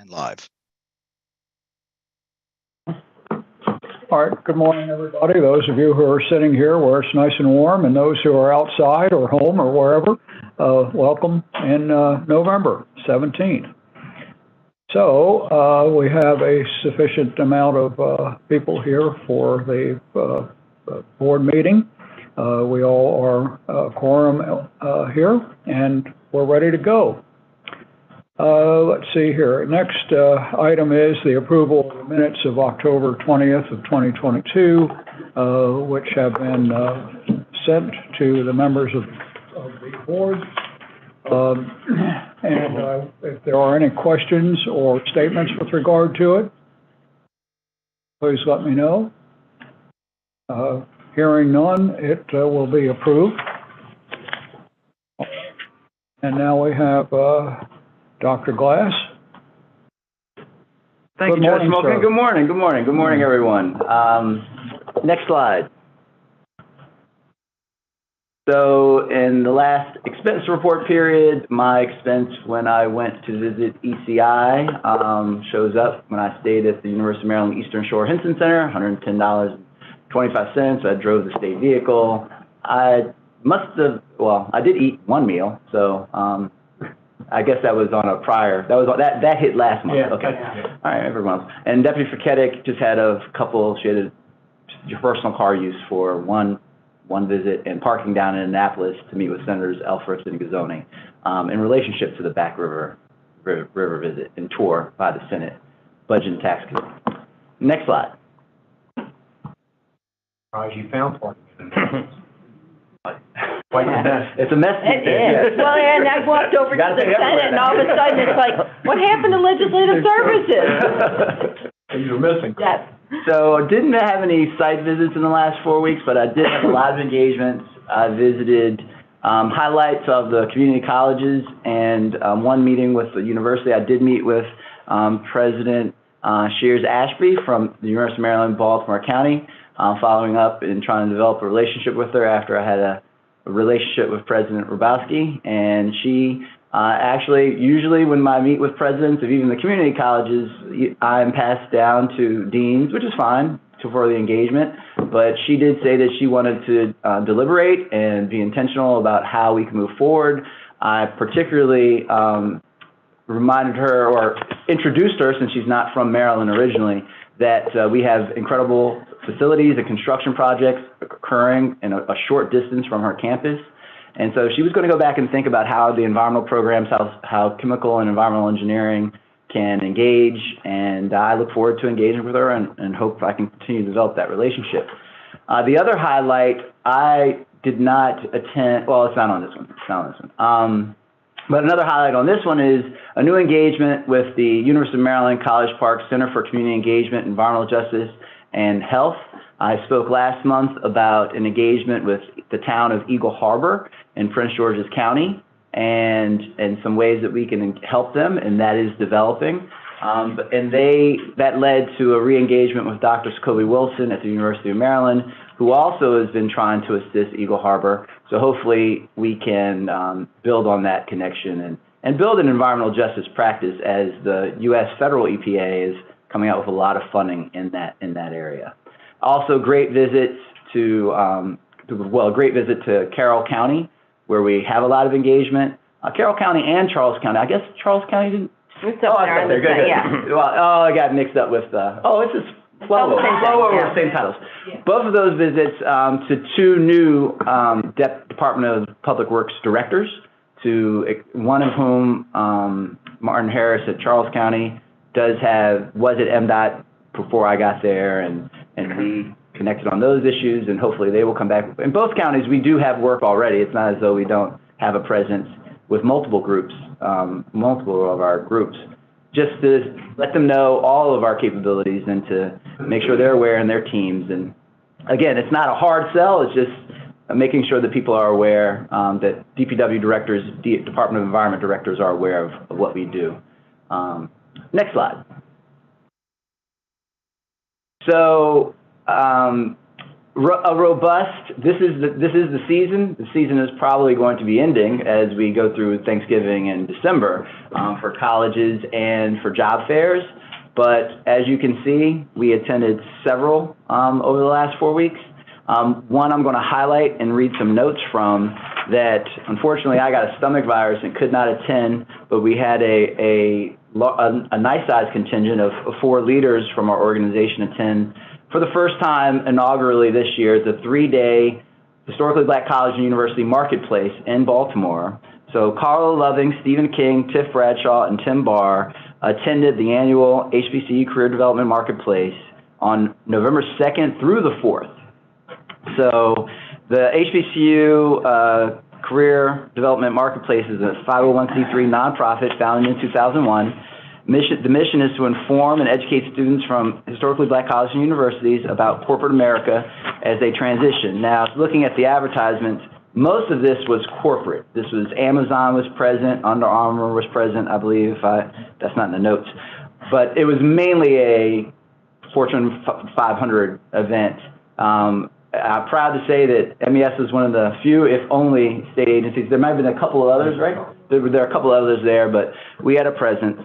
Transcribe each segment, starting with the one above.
and live. All right, good morning, everybody. Those of you who are sitting here where it's nice and warm, and those who are outside or home or wherever, welcome in November 17th. So we have a sufficient amount of people here for the board meeting. We all are quorum here, and we're ready to go. Let's see here. Next item is the approval of the minutes of October 20th of 2022, which have been sent to the members of the board. And if there are any questions or statements with regard to it, please let me know. Hearing none, it will be approved. And now we have Dr. Glass. Thank you, Judge Smokin. Good morning. Good morning. Good morning, everyone. Next slide. So in the last expense report period, my expense when I went to visit ECI shows up when I stayed at the University of Maryland Eastern Shore Henson Center, $110.25. I drove the state vehicle. I did eat one meal, so I guess that was on a prior, that hit last month. Yeah, okay. Yeah. All right, every month. And Deputy Furketic just had she had a personal car use for one visit and parking down in Annapolis to meet with Senators Elfrith and Gazzone in relationship to the Back River visit and tour by the Senate Budget and Tax Committee. Next slide. You found parking. It's a mess. It is. Well, and I walked over to the Senate, and all of a sudden it's like, what happened to legislative services? You were missing. Yes. So I didn't have any site visits in the last 4 weeks, but I did have a lot of engagements. I visited highlights of the community colleges and one meeting with the university. I did meet with President Shears Ashby from the University of Maryland, Baltimore County, following up and trying to develop a relationship with her after I had a relationship with President Hrabowski. And she actually, usually when I meet with presidents of even the community colleges, I'm passed down to deans, which is fine for the engagement. But she did say that she wanted to deliberate and be intentional about how we can move forward. I particularly reminded her or introduced her, since she's not from Maryland originally, that we have incredible facilities and construction projects occurring in a short distance from her campus. And so she was going to go back and think about how the environmental programs, how chemical and environmental engineering can engage. And I look forward to engaging with her and hope I can continue to develop that relationship. The other highlight, I did not attend, well, it's not on this one. It's not on this one. But another highlight on this one is a new engagement with the University of Maryland College Park Center for Community Engagement, Environmental Justice, and Health. I spoke last month about an engagement with the town of Eagle Harbor in Prince George's County and some ways that we can help them, and that is developing. And that led to a re-engagement with Dr. Scobie Wilson at the University of Maryland, who also has been trying to assist Eagle Harbor. So hopefully we can build on that connection and build an environmental justice practice, as the U.S. federal EPA is coming out with a lot of funding in that area. Also, great visit to Carroll County, where we have a lot of engagement. Carroll County and Charles County. I guess Charles County didn't. It's up there. Good. Yeah. Well, I got mixed up with it's just flow over same titles. Yeah. Both of those visits to two new Department of Public Works directors, one of whom, Martin Harris at Charles County, was at MDOT before I got there, and we connected on those issues, and hopefully they will come back. In both counties, we do have work already. It's not as though we don't have a presence with multiple groups, multiple of our groups, just to let them know all of our capabilities and to make sure they're aware and their teams. And again, it's not a hard sell. It's just making sure that people are aware, that DPW directors, Department of Environment directors are aware of what we do. Next slide. So A robust, this is the season. The season is probably going to be ending as we go through Thanksgiving and December for colleges and for job fairs. But as you can see, we attended several over the last 4 weeks. One I'm going to highlight and read some notes from that. Unfortunately, I got a stomach virus and could not attend, but we had a nice sized contingent of 4 leaders from our organization attend for the first time inaugurally this year, the 3-day Historically Black College and University Marketplace in Baltimore. So Carla Loving, Stephen King, Tiff Bradshaw, and Tim Barr attended the annual HBCU Career Development Marketplace on November 2nd through the 4th. So the HBCU Career Development Marketplace is a 501c3 nonprofit founded in 2001. The mission is to inform and educate students from historically black colleges and universities about corporate America as they transition. Now, looking at the advertisements, most of this was corporate. This was Amazon was present, Under Armour was present, I believe. That's not in the notes. But it was mainly a Fortune 500 event. I'm proud to say that MES is one of the few, if only, state agencies. There might have been a couple of others, right? There are a couple of others there, but we had a presence.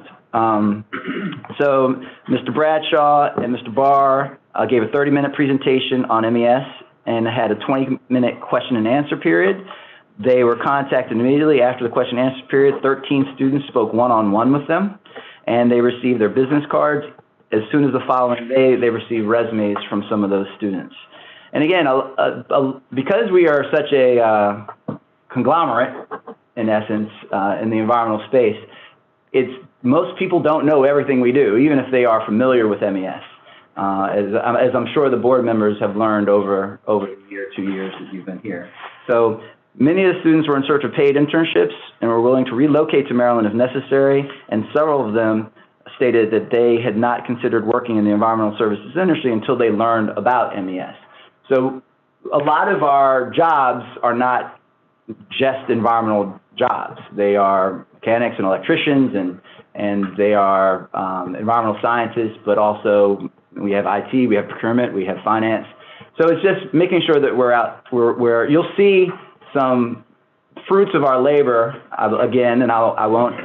So Mr. Bradshaw and Mr. Barr gave a 30-minute presentation on MES and had a 20-minute question and answer period. They were contacted immediately after the question and answer period. 13 students spoke one-on-one with them, and they received their business cards. As soon as the following day, they received resumes from some of those students. And again, because we are such a conglomerate, in essence, in the environmental space, most people don't know everything we do, even if they are familiar with MES, as I'm sure the board members have learned over the year, 2 years that you've been here. So many of the students were in search of paid internships and were willing to relocate to Maryland if necessary, and several of them stated that they had not considered working in the environmental services industry until they learned about MES. So a lot of our jobs are not just environmental jobs. They are mechanics and electricians, and they are environmental scientists, but also we have IT, we have procurement, we have finance. So it's just making sure that where you'll see some fruits of our labor, again, and I won't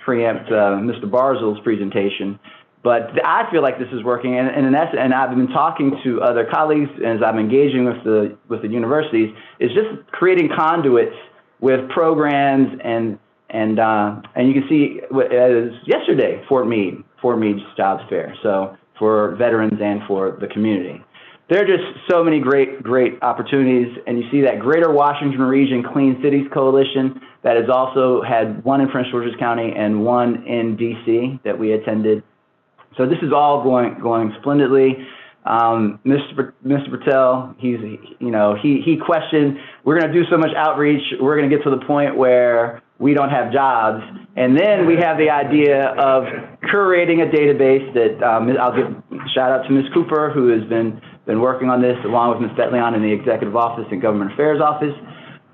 preempt Mr. Barzil's presentation, but I feel like this is working, and I've been talking to other colleagues as I'm engaging with the universities, is just creating conduits with programs and you can see as yesterday, Fort Meade's jobs fair, so for veterans and for the community. There are just so many great opportunities, and you see that Greater Washington Region Clean Cities Coalition that has also had one in Prince George's County and one in DC that we attended. So this is all going splendidly. Mr. Patel, he questioned, we're going to do so much outreach, we're going to get to the point where we don't have jobs. And then we have the idea of curating a database that I'll give a shout out to Ms. Cooper, who has been working on this along with Ms. Betleon in the Executive Office and Government Affairs Office.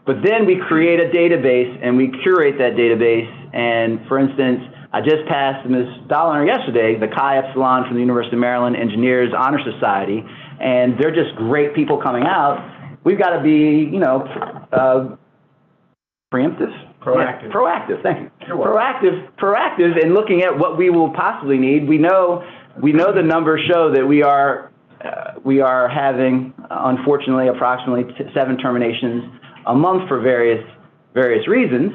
But then we create a database and we curate that database. And for instance, I just passed Ms. Dollar yesterday, the Chi Epsilon from the University of Maryland Engineers Honor Society, and they're just great people coming out. We've got to be, preemptive? Proactive. Yeah, proactive, thank you. You're welcome. Proactive in looking at what we will possibly need. We know the numbers show that we are having, unfortunately, approximately 7 terminations a month for various reasons,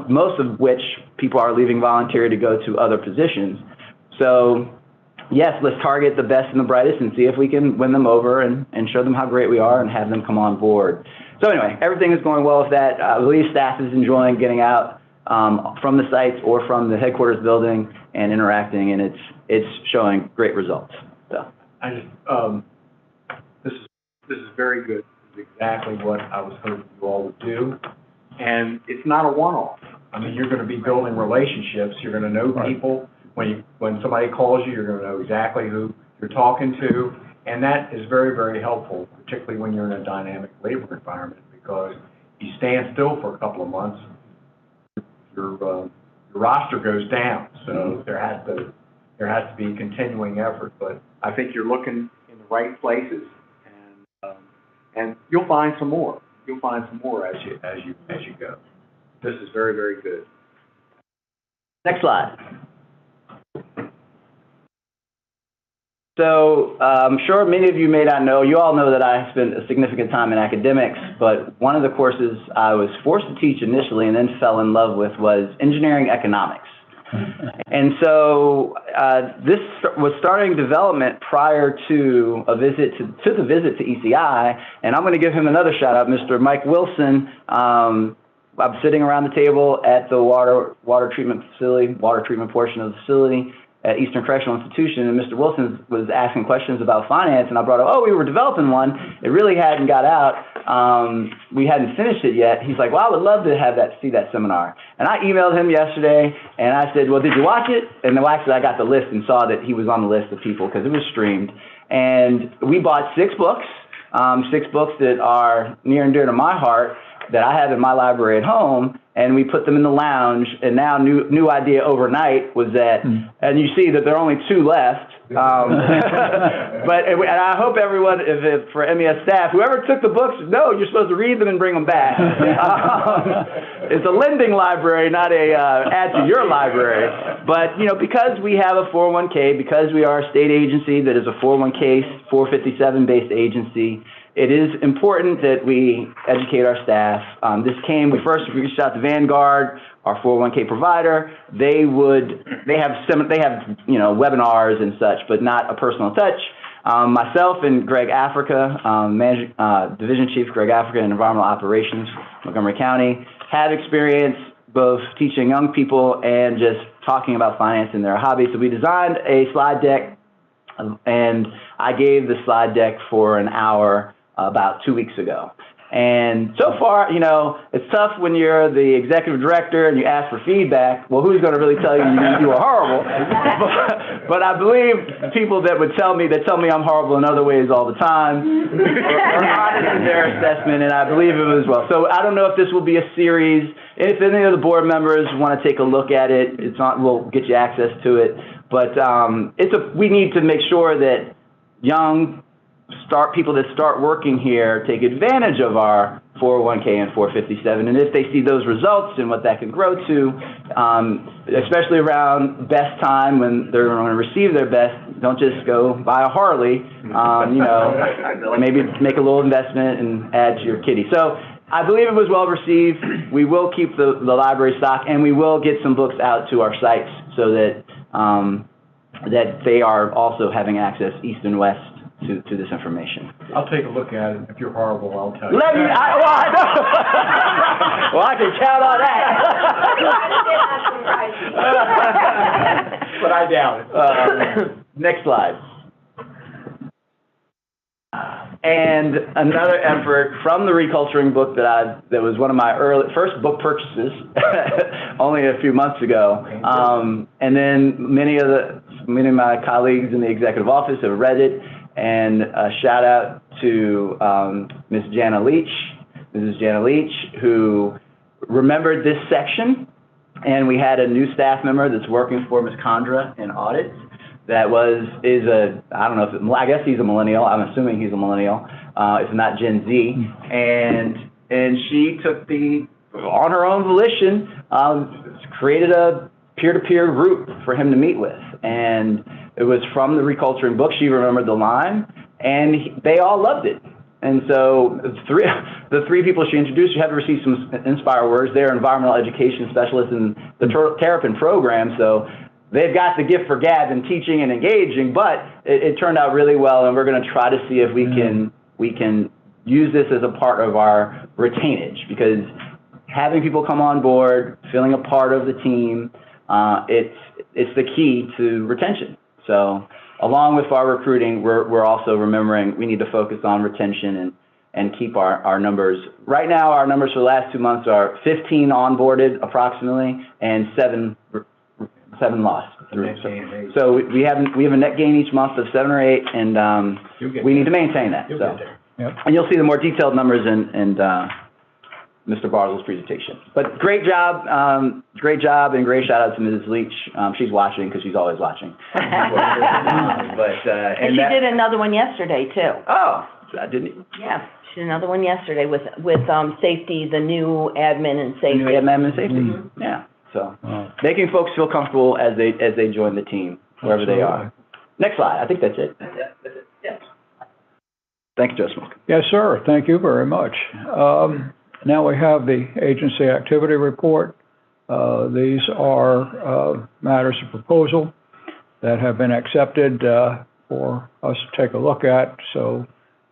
most of which people are leaving voluntarily to go to other positions. So yes, let's target the best and the brightest and see if we can win them over and show them how great we are and have them come on board. So anyway, everything is going well with that. I believe staff is enjoying getting out from the sites or from the headquarters building and interacting, and it's showing great results. So this is very good. This is exactly what I was hoping you all would do. And it's not a one-off. I mean, you're going to be building relationships. You're going to know people. When somebody calls you, you're going to know exactly who you're talking to. And that is very, very helpful, particularly when you're in a dynamic labor environment, because you stand still for a couple of months, your roster goes down. So there has to be continuing effort. But I think you're looking in the right places, And you'll find some more. You'll find some more as you go. This is very, very good. Next slide. So I'm sure many of you may not know, you all know that I spent a significant time in academics, but one of the courses I was forced to teach initially and then fell in love with was engineering economics. And so this was starting development prior to a visit to the visit to ECI, and I'm going to give him another shout out, Mr. Mike Wilson. I'm sitting around the table at the water treatment portion of the facility at Eastern Correctional Institution, and Mr. Wilson was asking questions about finance, and I brought up, we were developing one. It really hadn't got out. We hadn't finished it yet. He's like, well, I would love to see that seminar. And I emailed him yesterday, and I said, well, did you watch it? And then actually I got the list and saw that he was on the list of people because it was streamed. And we bought 6 books that are near and dear to my heart that I have in my library at home, and we put them in the lounge. And now new idea overnight was that, and you see that there are only 2 left. And I hope everyone, for MES staff, whoever took the books, you're supposed to read them and bring them back. It's a lending library, not a add to your library. But because we have a 401k, because we are a state agency that is a 401k 457 based agency, it is important that we educate our staff. We first reached out to Vanguard, our 401k provider. They have webinars and such, but not a personal touch. Myself and Greg Africa, Division Chief Greg Africa in Environmental Operations, Montgomery County, have experience both teaching young people and just talking about finance in their hobby. So we designed a slide deck, and I gave the slide deck for an hour about 2 weeks ago. And so far, it's tough when you're the executive director and you ask for feedback. Well, who's going to really tell you you are horrible? But I believe people that tell me I'm horrible in other ways all the time are honest in their assessment, and I believe it as well. So I don't know if this will be a series. If any of the board members want to take a look at it, we'll get you access to it. But we need to make sure that people that start working here take advantage of our 401k and 457, and if they see those results and what that can grow to, especially around best time when they're going to receive their best, don't just go buy a Harley, maybe make a little investment and add to your kitty. So I believe it was well received. We will keep the library stock, and we will get some books out to our sites so that they are also having access east and west to this information. I'll take a look at it. If you're horrible, I'll tell you. I know. Well, I can count on that. But I doubt it. Next slide. And another effort from the reculturing book that was one of my first book purchases only a few months ago. And then many of my colleagues in the executive office have read it. And a shout out to Mrs. Jana Leach, who remembered this section. And we had a new staff member that's working for Ms. Condra in audit. I guess he's a millennial. I'm assuming he's a millennial, if not Gen Z. And she took on her own volition, created a peer-to-peer group for him to meet with. And it was from the reculturing book. She remembered the line, and they all loved it. And so the three people she introduced, you have to receive some Inspire words. They're environmental education specialists in the Terrapin program, so they've got the gift for gab in teaching and engaging, but it turned out really well, and we're going to try to see if we can use this as a part of our retainage, because having people come on board, feeling a part of the team, it's the key to retention. So along with our recruiting, we're also remembering we need to focus on retention and keep our numbers. Right now, our numbers for the last 2 months are 15 onboarded approximately, and 7 lost. So we have a net gain each month of 7 or 8, and we need to maintain that. You'll get there. Yep. And you'll see the more detailed numbers in Mr. Barzell's presentation. But great job, and great shout out to Mrs. Leach. She's watching because she's always watching. And she did another one yesterday, too. Oh, Didn't you? Yeah, another one yesterday with safety, the new admin and The safety. new admin and safety. Yeah. So making folks feel comfortable as they join the team wherever they are. Next slide. I think that's it. That's it. Yeah. Thank you, Joe Smoke. Yes, sir. Thank you very much. Now we have the agency activity report. These are matters of proposal that have been accepted for us to take a look at. So,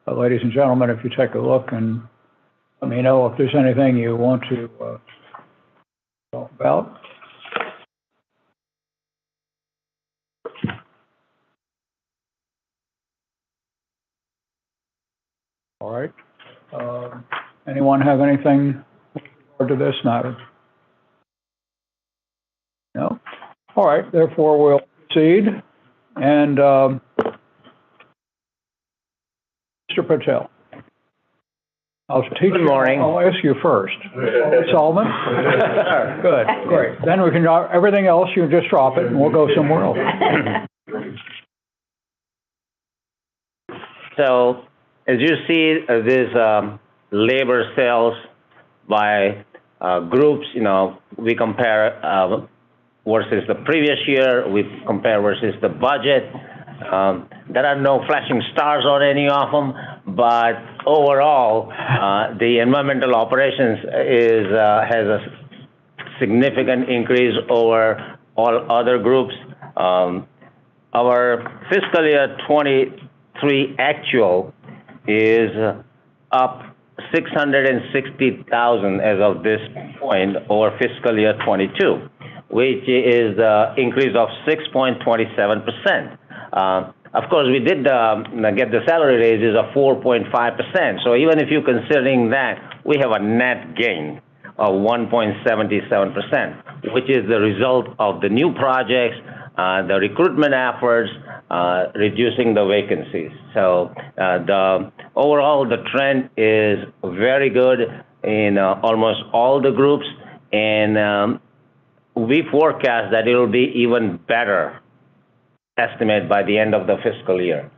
ladies and gentlemen, if you take a look and let me know if there's anything you want to talk about. All right. Anyone have anything with regard to this matter? No? All right, therefore we'll proceed. And Mr. Patel. Good morning. I'll ask you first. Solomon? Good, great. Then we can, everything else, you just drop it and we'll go somewhere else. So, as you see, this labor sales by groups, we compare versus the previous year, we compare versus the budget. There are no flashing stars on any of them, but overall, the environmental operations has a significant increase over all other groups. Our fiscal year 23 actual is up 660,000 as of this point over fiscal year 22, which is the increase of 6.27%. Of course, we did get the salary raises of 4.5%. So even if you're considering that, we have a net gain of 1.77%, which is the result of the new projects, the recruitment efforts, reducing the vacancies. So overall, the trend is very good in almost all the groups, and we forecast that it will be even better estimate by the end of the fiscal year.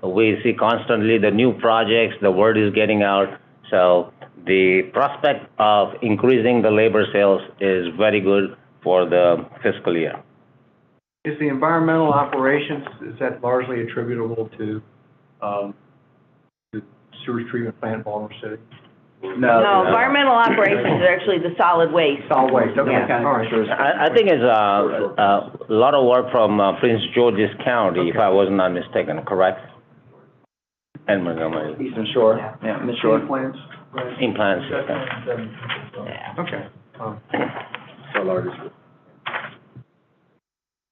We see constantly the new projects, the word is getting out, so the prospect of increasing the labor sales is very good for the fiscal year. Is the environmental operations, is that largely attributable to the sewage treatment plant in Baltimore City? No, environmental operations are actually the solid waste. Solid waste, okay. Yeah. All right. I think it's a lot of work from Prince George's County, if I was not mistaken, correct? And Montgomery. Eastern Shore. Yeah, Eastern Shore. Plants? Implants. Okay. So largest.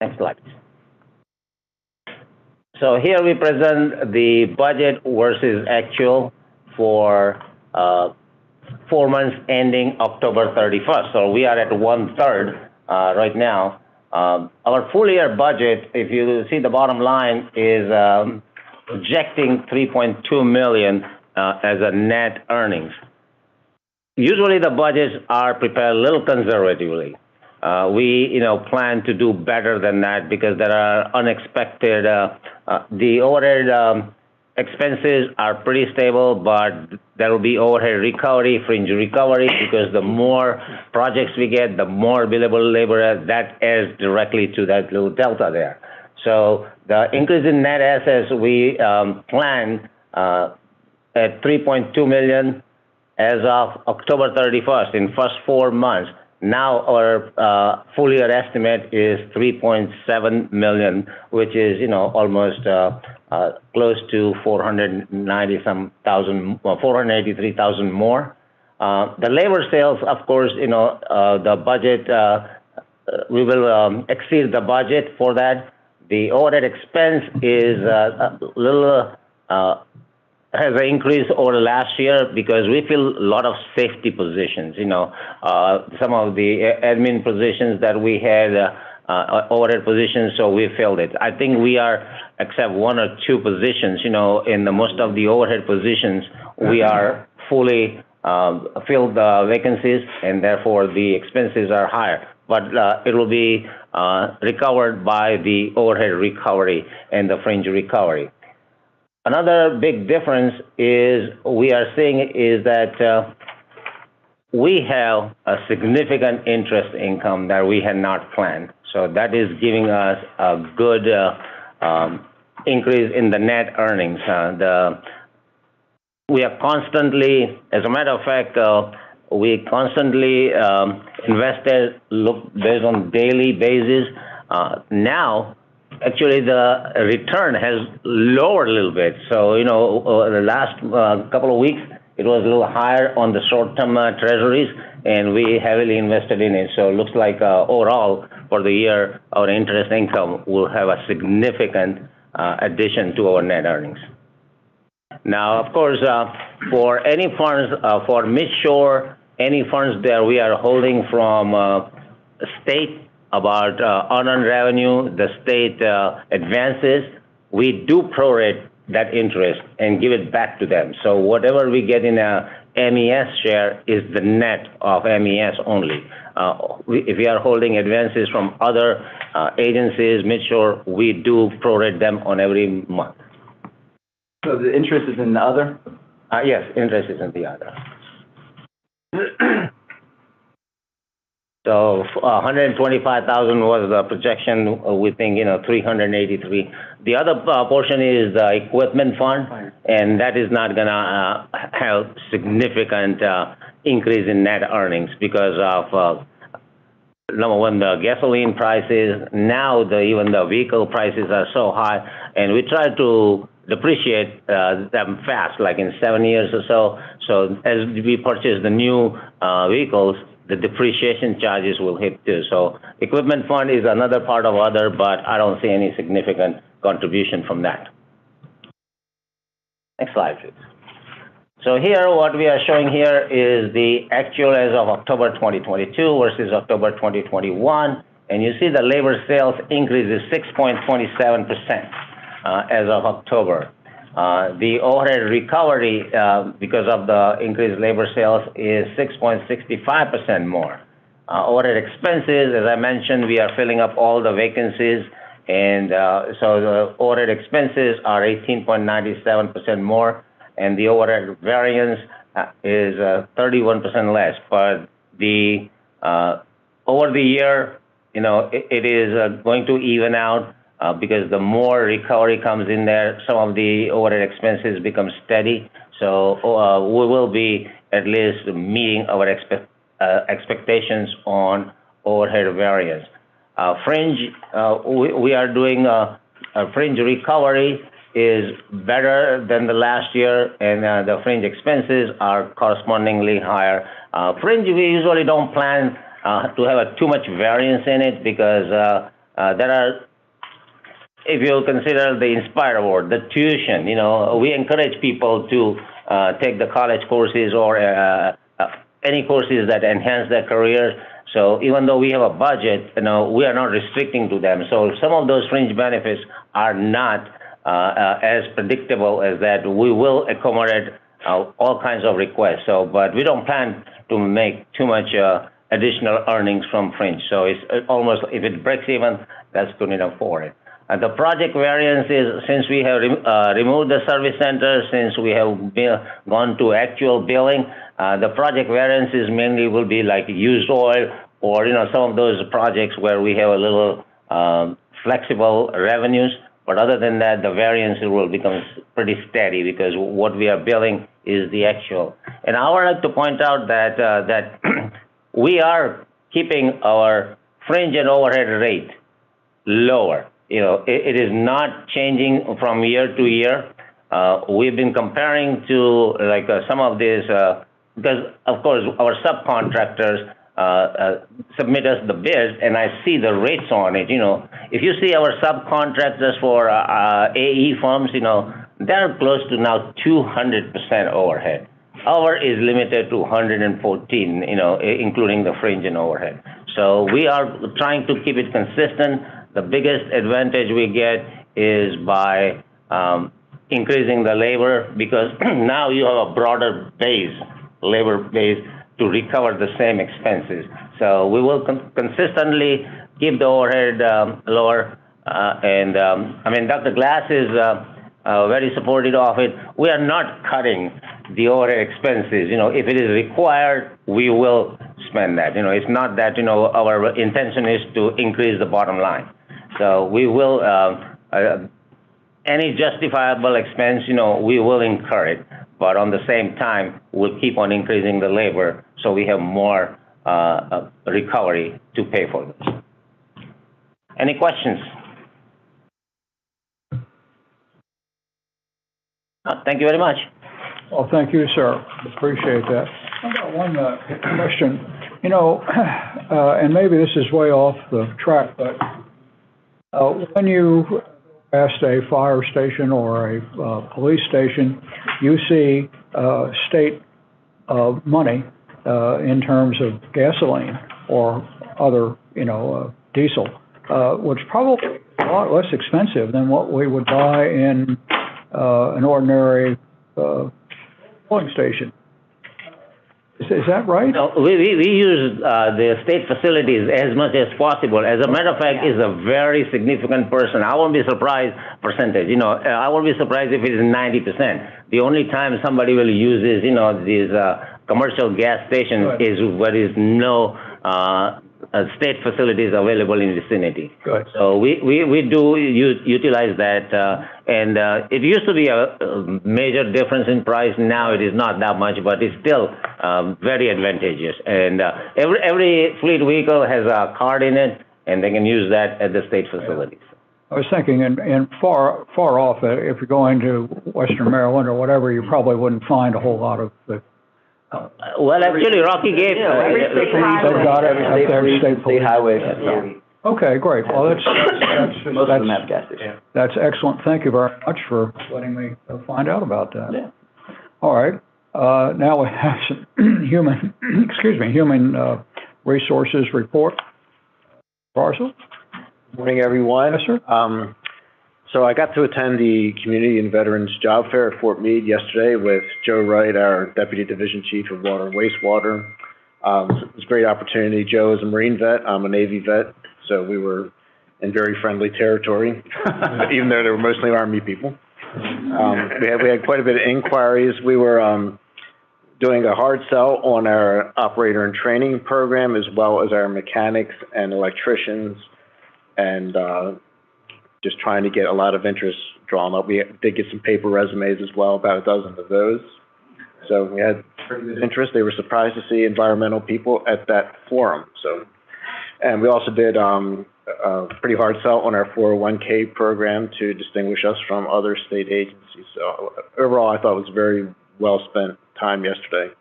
Next slide. So here we present the budget versus actual for 4 months ending October 31st. So we are at 1/3 right now. Our full year budget, if you see the bottom line, is projecting 3.2 million as a net earnings. Usually the budgets are prepared a little conservatively. We, plan to do better than that because there are unexpected, the overhead expenses are pretty stable, but there will be overhead recovery, fringe recovery, because the more projects we get, the more billable labor that adds directly to that little delta there. So the increase in net assets, we plan at 3.2 million as of October 31st in first 4 months. Now our full year estimate is 3.7 million, which is, almost close to 483,000 more. The labor sales, of course, the budget, we will exceed the budget for that. The overhead expense is a little, has an increase over last year because we fill a lot of safety positions, some of the admin positions that we had, overhead positions, so we filled it. I think we are, except 1 or 2 positions, in the most of the overhead positions, we are fully filled the vacancies, and therefore the expenses are higher. But it will be recovered by the overhead recovery and the fringe recovery. another big difference is we are seeing is that we have a significant interest income that we had not planned. So that is giving us a good increase in the net earnings. We are constantly, as a matter of fact, we constantly invested, look based on daily basis. Now, actually, the return has lowered a little bit. So, the last couple of weeks, it was a little higher on the short-term treasuries, and we heavily invested in it. So it looks like overall, for the year, our interest income will have a significant addition to our net earnings. Now, of course, for any funds, for midshore, any funds that we are holding from state about unearned revenue, the state advances, we do prorate that interest and give it back to them. So whatever we get in a MES share is the net of MES only. If we are holding advances from other agencies, midshore, we do prorate them on every month. So the interest is in the other? Yes, interest is in the other. So 125,000 was the projection. We think 383. The other portion is the equipment fund, and that is not gonna have significant increase in net earnings because of number one, the gasoline prices. Now even the vehicle prices are so high, and we try to depreciate them fast, like in 7 years or so. So as we purchase the new vehicles, the depreciation charges will hit too. So equipment fund is another part of other, but I don't see any significant contribution from that. Next slide, please. So here, what we are showing here is the actual as of October 2022 versus October 2021. And you see the labor sales increase is 6.27% as of October. The overhead recovery, because of the increased labor sales, is 6.65% more. Overhead expenses, as I mentioned, we are filling up all the vacancies, and so the overhead expenses are 18.97% more, and the overhead variance is 31% less. But the over the year, it is going to even out. Because the more recovery comes in there, some of the overhead expenses become steady. So we will be at least meeting our expectations on overhead variance. Fringe, we are doing a fringe recovery is better than the last year, and the fringe expenses are correspondingly higher. Fringe, we usually don't plan to have too much variance in it because there are, if you consider the Inspire Award, the tuition, we encourage people to take the college courses or any courses that enhance their career. So even though we have a budget, we are not restricting to them. So some of those fringe benefits are not as predictable as that. We will accommodate all kinds of requests. So, but we don't plan to make too much additional earnings from fringe. So it's almost, if it breaks even, that's good enough for it. The project variance is, since we have removed the service center, since we have gone to actual billing, the project variances mainly will be like used oil or, some of those projects where we have a little flexible revenues. But other than that, the variance will become pretty steady because what we are billing is the actual. And I would like to point out that we are keeping our fringe and overhead rate lower. It is not changing from year to year. We've been comparing to some of these, because of course our subcontractors submit us the bids, and I see the rates on it. If you see our subcontractors for AE firms, they're close to now 200% overhead. Our is limited to 114, including the fringe and overhead. So we are trying to keep it consistent. The biggest advantage we get is by increasing the labor, because now you have a broader labor base to recover the same expenses. So we will consistently keep the overhead lower. Dr. Glass is very supportive of it. We are not cutting the overhead expenses. If it is required, we will spend that. It's not that, our intention is to increase the bottom line. So we will, any justifiable expense, we will incur it. But on the same time, we'll keep on increasing the labor so we have more recovery to pay for this. Any questions? Thank you very much. Well, thank you, sir. Appreciate that. I've got one question. And maybe this is way off the track, but when you past a fire station or a police station, you see state money in terms of gasoline or other, diesel, which probably is a lot less expensive than what we would buy in an ordinary polling station. Is that right? No, we use the state facilities as much as possible. As a matter of fact, it's a very significant percent. I won't be surprised percentage. I won't be surprised if it is 90%. The only time somebody will use is, these commercial gas stations is where there is no state facilities available in the vicinity. Good. So we do utilize that, and it used to be a major difference in price. Now it is not that much, but it's still very advantageous. And every fleet vehicle has a card in it, and they can use that at the state facilities. I was thinking, in far off, if you're going to Western Maryland or whatever, you probably wouldn't find a whole lot of the. Well, actually, Rocky Gate. Every state They've got it up there, State highway. Okay, great. Well, Most of them have gas stations. that's excellent. Thank you very much for letting me find out about that. Yeah. All right. Now we have some human resources report. Parcel? Morning, everyone. Yes, sir. So I got to attend the Community and Veterans Job Fair at Fort Meade yesterday with Joe Wright, our Deputy Division Chief of Water and Wastewater. It was a great opportunity. Joe is a Marine vet. I'm a Navy vet, so we were in very friendly territory, even though they were mostly Army people. We had quite a bit of inquiries. We were doing a hard sell on our operator and training program, as well as our mechanics and electricians, and just trying to get a lot of interest drawn up. We did get some paper resumes as well, about a dozen of those. So we had pretty good interest. They were surprised to see environmental people at that forum. So, and we also did a pretty hard sell on our 401k program to distinguish us from other state agencies. So overall, I thought it was very well spent time yesterday.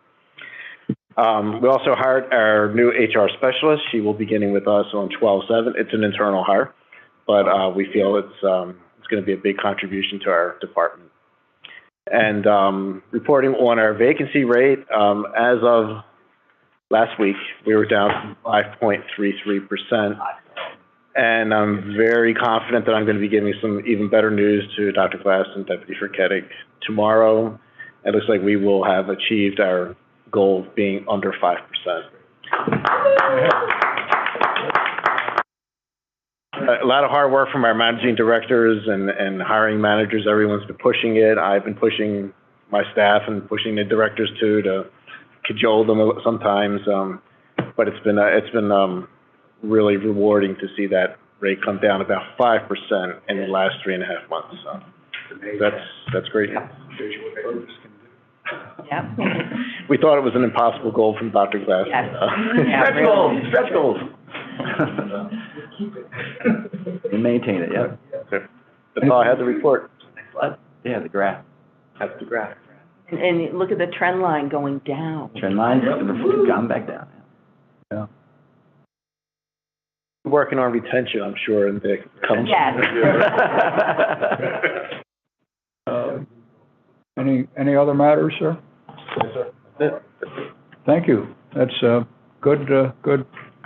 We also hired our new HR specialist. She will be beginning with us on 12/7. It's an internal hire, but we feel it's going to be a big contribution to our department. And reporting on our vacancy rate, as of last week, we were down 5.33%. And I'm very confident that I'm going to be giving some even better news to Dr. Glass and Deputy Firketic tomorrow. It looks like we will have achieved our goal of being under 5%. A lot of hard work from our managing directors and hiring managers. Everyone's been pushing it. I've been pushing my staff and pushing the directors too, to cajole them sometimes. But it's been really rewarding to see that rate come down about 5% in the last 3.5 months. So that's great. Yeah. We thought it was an impossible goal from Dr. Glass. Yes. Stretch goals. We maintain it, yeah. That's all I had to report. Yeah, the graph. That's the graph. And look at the trend line going down. Trend line's gone back down. Yeah. Working on retention, I'm sure, in the coming. Yes. Any other matters, sir? Yes, sir. Thank you. That's good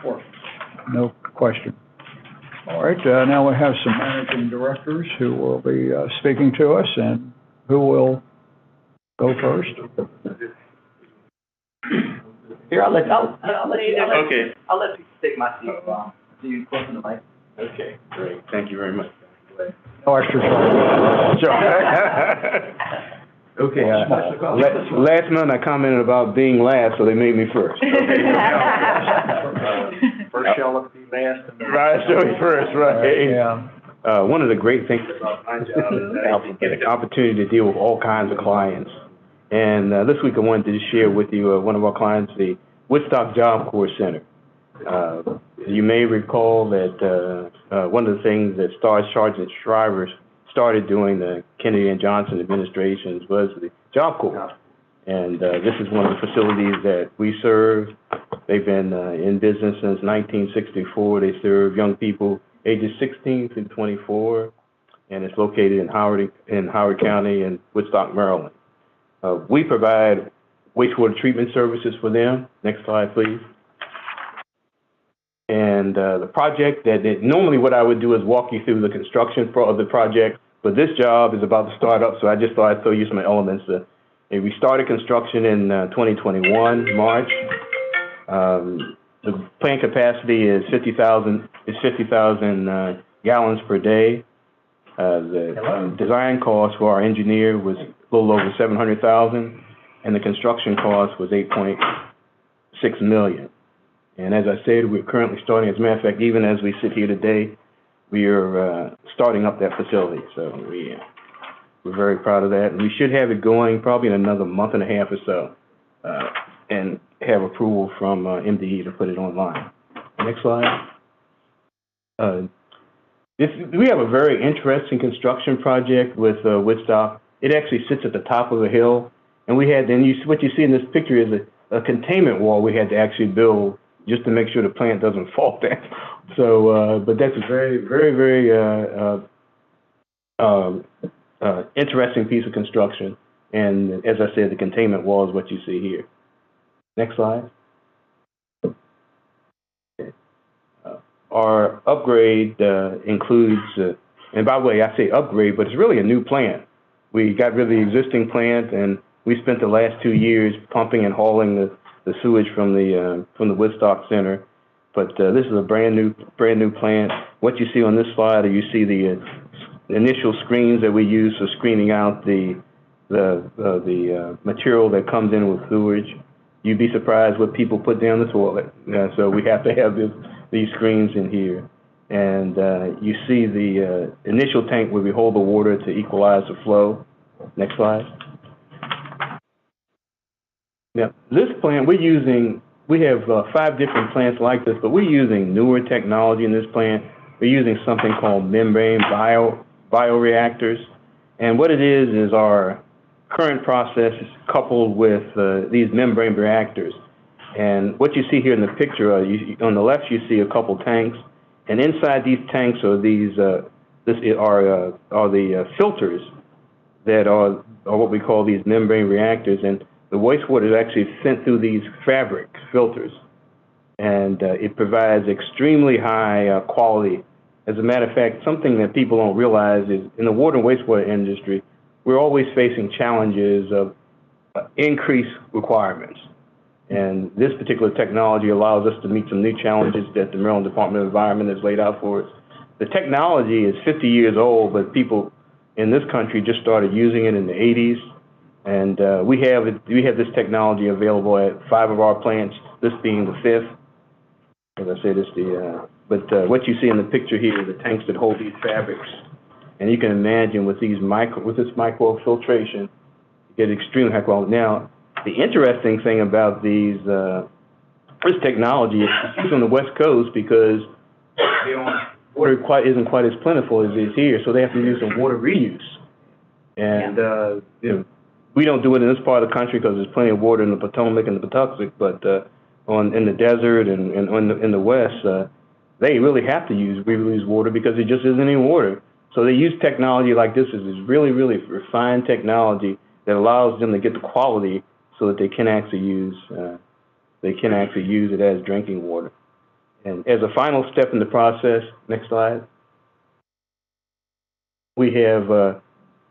work. No question. All right, now we have some managing directors who will be speaking to us, and who will go first? Here, I'll let you. Okay. I'll let you take my seat. So you close to the mic. Okay, great. Thank you very much. No extra charge. Okay, last month I commented about being last, so they made me first. First shall be last. And then- Right, so first, right. Yeah. One of the great things about my job is that I get an opportunity to deal with all kinds of clients. And this week I wanted to share with you one of our clients, the Woodstock Job Corps Center. You may recall that one of the things that Star Sergeant Shriver started during the Kennedy and Johnson administrations was the Job Corps. And this is one of the facilities that we serve. They've been in business since 1964. They serve young people ages 16 through 24, and it's located in Howard County in Woodstock, Maryland. We provide wastewater treatment services for them. Next slide, please. And the project normally what I would do is walk you through the construction of the project, but this job is about to start up, so I just thought I'd throw you some elements. We started construction in 2021, March. The plant capacity is 50,000 gallons per day. The design cost for our engineer was a little over $700,000, and the construction cost was $8.6 million. And as I said, we're currently starting. As a matter of fact, even as we sit here today, we are starting up that facility. So we're very proud of that. And we should have it going probably in another month and a half or so, and have approval from MDE to put it online. Next slide. We have a very interesting construction project with Woodstock. It actually sits at the top of a hill, and what you see in this picture is a containment wall we had to actually build just to make sure the plant doesn't fall down. So, but that's a very, very, very interesting piece of construction. And as I said, the containment wall is what you see here. Next slide. Our upgrade includes, and by the way, I say upgrade, but it's really a new plant. We got rid of the existing plant, and we spent the last 2 years pumping and hauling the sewage from the Woodstock Center. But this is a brand new plant. What you see on this slide, you see the initial screens that we use for screening out the material that comes in with sewage. You'd be surprised what people put down the toilet. So we have to have these screens in here. And you see the initial tank where we hold the water to equalize the flow. Next slide. Now, this plant, we have 5 different plants like this, but we're using newer technology in this plant. We're using something called membrane bioreactors. And what it is our current process is coupled with these membrane reactors. And what you see here in the picture, on the left, you see a couple tanks, and inside these tanks are the filters that are what we call these membrane reactors, and the wastewater is actually sent through these fabric filters, and it provides extremely high quality. As a matter of fact, something that people don't realize is in the water and wastewater industry, we're always facing challenges of increased requirements. And this particular technology allows us to meet some new challenges that the Maryland Department of Environment has laid out for us. The technology is 50 years old, but people in this country just started using it in the 80s. And we have this technology available at 5 of our plants, this being the 5th. As I said, what you see in the picture here are the tanks that hold these fabrics. And you can imagine with this microfiltration, you get extremely high quality. Now, the interesting thing about this technology is it's used on the West Coast because water isn't quite as plentiful as it is here, so they have to use some water reuse. And we don't do it in this part of the country because there's plenty of water in the Potomac and the Patuxent, but in the desert and in the West, they really have to reuse water because there just isn't any water. So they use technology like this. Is really, really refined technology that allows them to get the quality so that they can actually use it as drinking water. And as a final step in the process, next slide, we have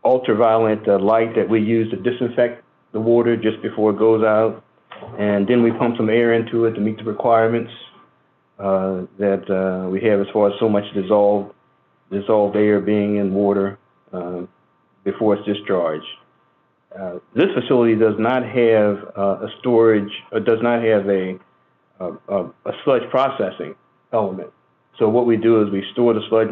ultraviolet light that we use to disinfect the water just before it goes out, and then we pump some air into it to meet the requirements that we have as far as so much dissolved dissolved air being in water before it's discharged. This facility does not have a storage, or does not have a sludge processing element. So what we do is we store the sludge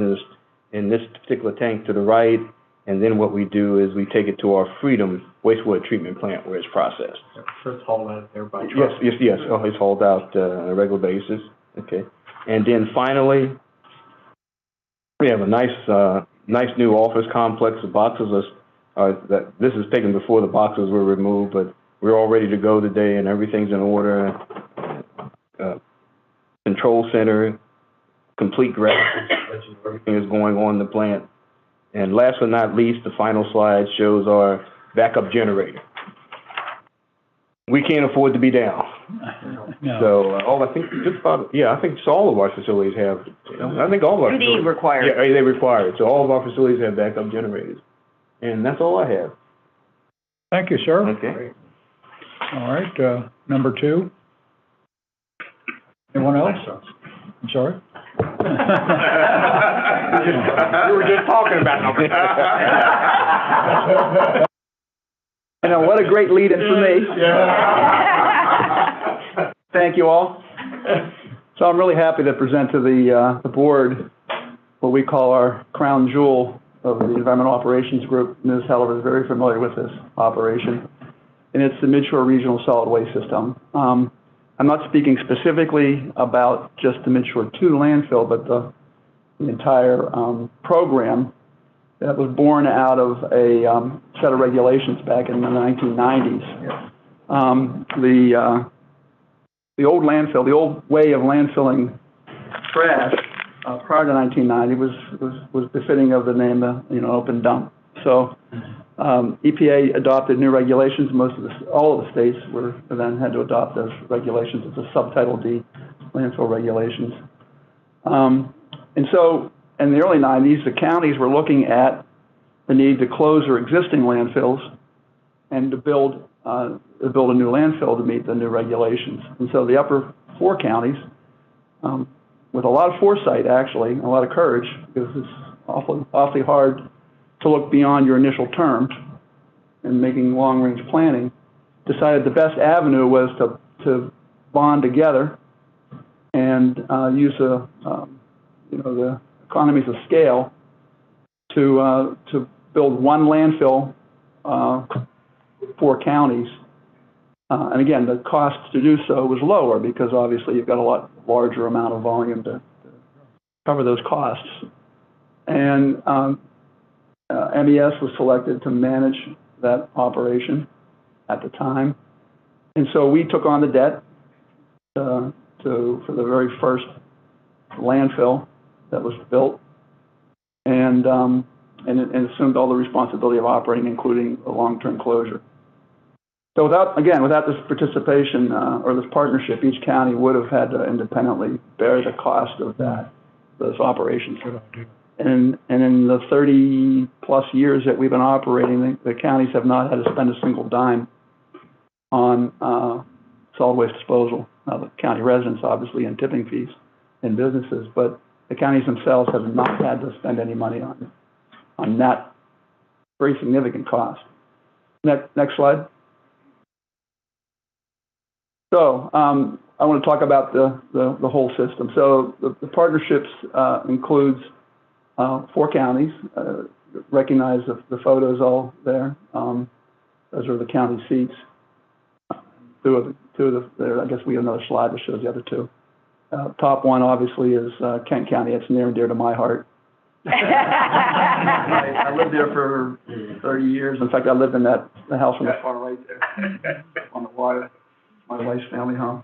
in this particular tank to the right, and then what we do is we take it to our Freedom wastewater treatment plant where it's processed. So it's hauled out there by truck? Yes. Oh, it's hauled out on a regular basis. Okay. And then finally, we have a nice new office complex. The boxes this is taken before the boxes were removed, but we're all ready to go today, and everything's in order. Control center, complete graphics, everything is going on in the plant. And last but not least, the final slide shows our backup generator. We can't afford to be down. No. So, I think just about, I think all of our facilities have, I think all of our facilities. required. Yeah, they require it. So all of our facilities have backup generators. And that's all I have. Thank you, sir. Okay. All right, number 2. Anyone else? I'm sorry? We were just talking about number. You know, what a great lead-in for me. Thank you all. So I'm really happy to present to the board what we call our crown jewel of the Environmental Operations Group. Ms. Heller is very familiar with this operation, and it's the Midshore Regional Solid Waste System. I'm not speaking specifically about just the Midshore 2 landfill, but the entire program that was born out of a set of regulations back in the 1990s. The old landfill, the old way of landfilling trash prior to 1990 was befitting of the name, open dump. So EPA adopted new regulations. All of the states then had to adopt those regulations. It's a Subtitle D, landfill regulations. And so in the early 90s, the counties were looking at the need to close their existing landfills and to build a new landfill to meet the new regulations. And so the upper 4 counties, with a lot of foresight, actually, a lot of courage, because it's awfully hard to look beyond your initial terms and making long-range planning, decided the best avenue was to bond together and use the economies of scale to build one landfill, 4 counties. And again, the cost to do so was lower because obviously you've got a lot larger amount of volume to cover those costs. And MES was selected to manage that operation at the time. And so we took on the debt for the very first landfill that was built, and assumed all the responsibility of operating, including a long-term closure. So without this participation or this partnership, each county would have had to independently bear the cost of those operations. And in the 30-plus years that we've been operating, the counties have not had to spend a single dime on solid waste disposal. Now, the county residents, obviously, and tipping fees in businesses, but the counties themselves have not had to spend any money on that very significant cost. Next slide. So I want to talk about the whole system. So the partnerships includes 4 counties. Recognize the photos all there. Those are the county seats. Two of the, I guess we have another slide that shows the other 2. Top one, obviously, is Kent County. It's near and dear to my heart. I lived there for 30 years. In fact, I lived in the house on the far right there, on the water, my wife's family home.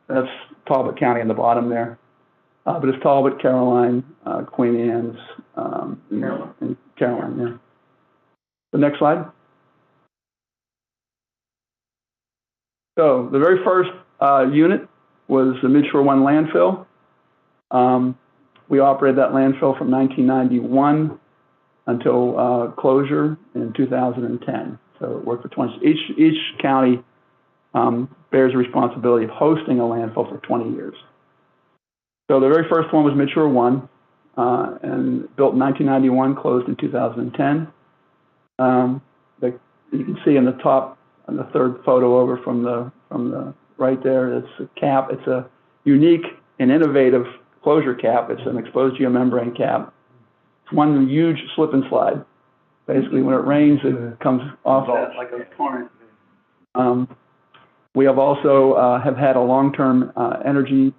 That's Talbot County in the bottom there. But it's Talbot, Caroline, Queen Anne's, and Caroline, yeah. The next slide. So the very first unit was the Midshore 1 landfill. We operated that landfill from 1991 until closure in 2010. So it worked for 20. Each county bears the responsibility of hosting a landfill for 20 years. So the very first one was Midshore 1. and built in 1991, closed in 2010. You can see in the top, on the third photo over from the right there, it's a cap. It's a unique and innovative closure cap. It's an exposed geomembrane cap. It's one huge slip and slide. Basically, when it rains, it comes off that like a torrent. We have also have had a long-term energy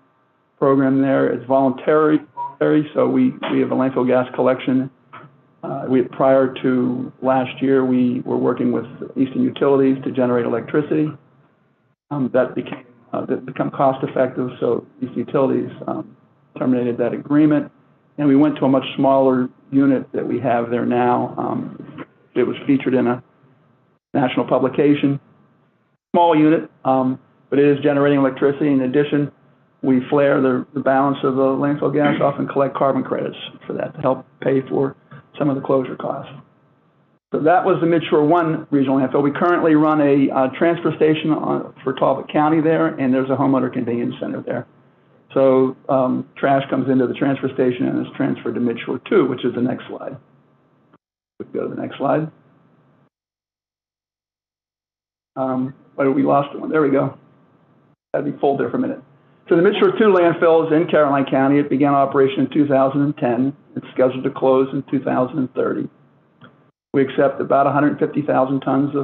program there. It's voluntary, so we have a landfill gas collection. Prior to last year, we were working with Eastern Utilities to generate electricity. That became cost effective, so Eastern Utilities terminated that agreement, and we went to a much smaller unit that we have there now. It was featured in a national publication. Small unit, but it is generating electricity. In addition, we flare the balance of the landfill gas off and collect carbon credits for that to help pay for some of the closure costs. So that was the Midshore 1 regional landfill. We currently run a transfer station for Talbot County there, and there's a homeowner convenience center there. So trash comes into the transfer station and is transferred to Midshore 2, which is the next slide. We can go to the next slide. But we lost one. There we go. Had me fold there for a minute. So the Midshore 2 landfill is in Caroline County. It began operation in 2010. It's scheduled to close in 2030. We accept about 150,000 tons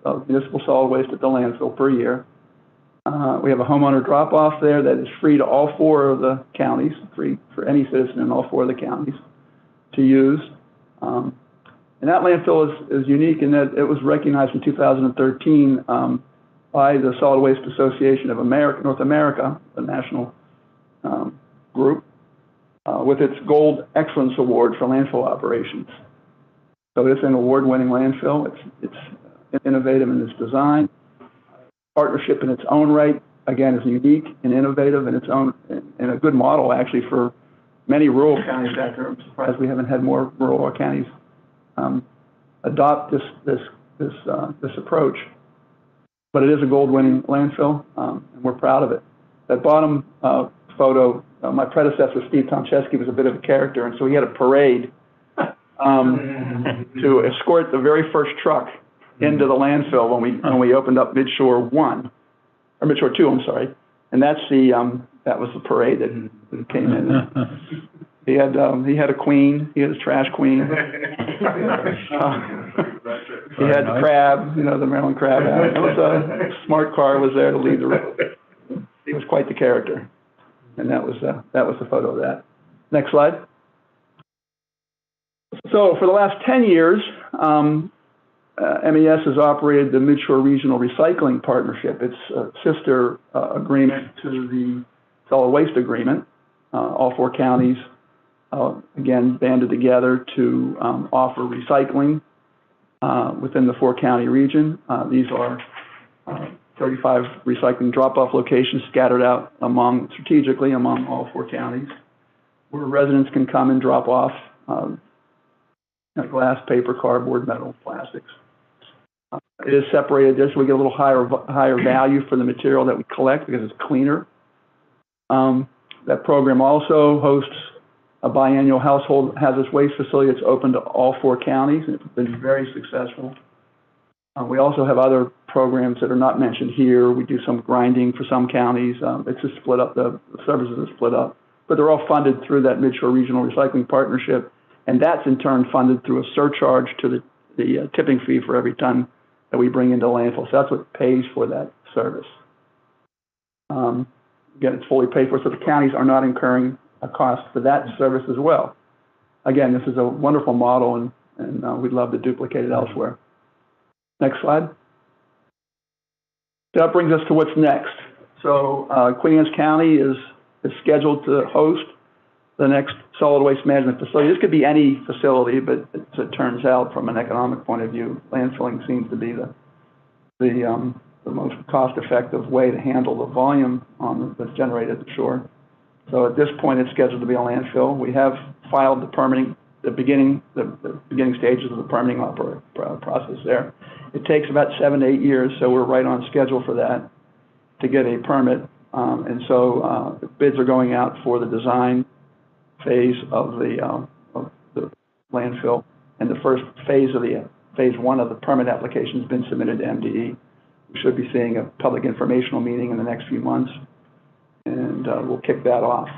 of municipal solid waste at the landfill per year. We have a homeowner drop-off there that is free to all 4 of the counties, free for any citizen in all 4 of the counties to use. And that landfill is unique in that it was recognized in 2013 by the Solid Waste Association of North America, the national group, with its Gold Excellence Award for landfill operations. So it's an award-winning landfill. It's innovative in its design. Partnership in its own right, again, is unique and innovative in its own, and a good model actually for many rural counties out there. I'm surprised we haven't had more rural counties adopt this approach. But it is a gold-winning landfill, and we're proud of it. That bottom photo, my predecessor, Steve Tomczewski, was a bit of a character, and so he had a parade to escort the very first truck into the landfill when we opened up Midshore 1, or Midshore 2, I'm sorry. And that's that was the parade that came in. He had a queen. He had his trash queen. He had the crab, the Maryland crab. It was a smart car was there to lead the road. He was quite the character, and that was the photo of that. Next slide. So for the last 10 years, MES has operated the Midshore Regional Recycling Partnership. It's a sister agreement to the Solid Waste Agreement. All 4 counties, again, banded together to offer recycling within the 4-county region. These are 35 recycling drop-off locations scattered out strategically among all 4 counties, where residents can come and drop off glass, paper, cardboard, metal, plastics. It is separated there, so we get a little higher value for the material that we collect because it's cleaner. That program also hosts a biannual household hazardous waste facility that's open to all 4 counties, and it's been very successful. We also have other programs that are not mentioned here. We do some grinding for some counties. It's just split up, the services are split up, but they're all funded through that Midshore Regional Recycling Partnership, and that's in turn funded through a surcharge to the tipping fee for every ton that we bring into landfill. So that's what pays for that service. Again, it's fully paid for, so the counties are not incurring a cost for that service as well. Again, this is a wonderful model, and we'd love to duplicate it elsewhere. Next slide. That brings us to what's next. So Queen Anne's County is scheduled to host the next solid waste management facility. This could be any facility, but as it turns out, from an economic point of view, landfilling seems to be the most cost-effective way to handle the volume that's generated at the shore. So at this point, it's scheduled to be a landfill. We have filed the permitting, the beginning stages of the permitting process there. It takes about 7 to 8 years, so we're right on schedule for that to get a permit. And so bids are going out for the design phase of the landfill. And the first phase of phase one of the permit application has been submitted to MDE. We should be seeing a public informational meeting in the next few months, and we'll kick that off.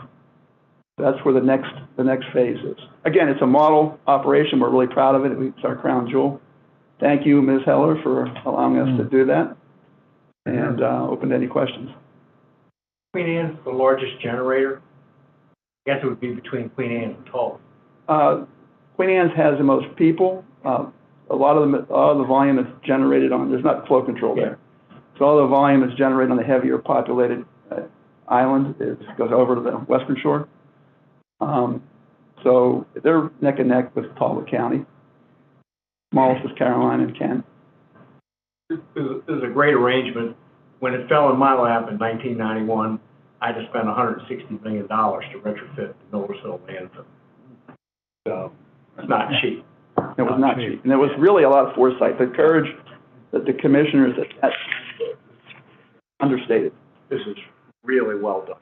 That's where the next phase is. Again, it's a model operation. We're really proud of it. It's our crown jewel. Thank you, Ms. Heller, for allowing us to do that, and open to any questions. Queen Anne's the largest generator. I guess it would be between Queen Anne and Tulsa. Queen Anne's has the most people. A lot of the volume is generated on, there's not flow control there. So all the volume is generated on the heavier populated island. It goes over to the western shore. So they're neck and neck with Talbot County. Smallest is Caroline and Kent. This is a great arrangement. When it fell in my lap in 1991, I had to spend $160 million to retrofit the Millersville landfill. So it's not cheap. It was not cheap. And there was really a lot of foresight. The courage that the commissioners that's understated. This is really well done.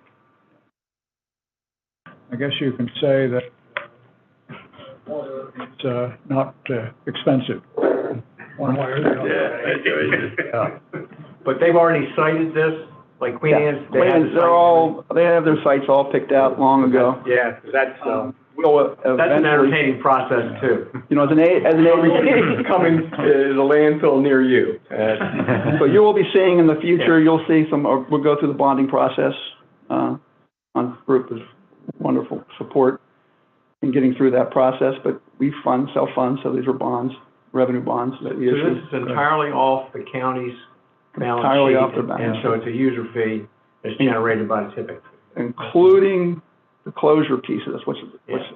I guess you can say that it's not expensive, one way or the other. Yeah. But they've already cited this, like Queen Anne's. They have their sites all picked out long ago. Yeah, that's That's an entertaining process too. You know, as an agency, Coming to the landfill near you. so you will be seeing in the future, you'll see we'll go through the bonding process, on group is wonderful support in getting through that process, but we self-fund, so these are bonds, revenue bonds that we issue. So this is entirely off the county's balance Entirely sheet, off their balance and so it's a user fee that's generated by the tipping fee. Including the closure pieces, which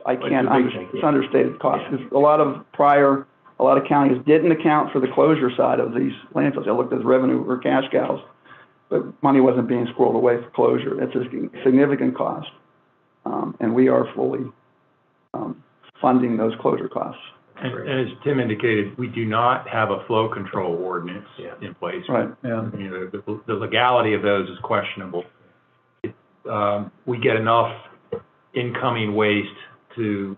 I can't, it's understated cost. Because a lot of counties didn't account for the closure side of these landfills. They looked at revenue or cash cows, but money wasn't being squirreled away for closure. It's a significant cost. And we are fully funding those closure costs. And as Tim indicated, we do not have a flow control ordinance in place. Right. Yeah. You know, the legality of those is questionable. We get enough incoming waste to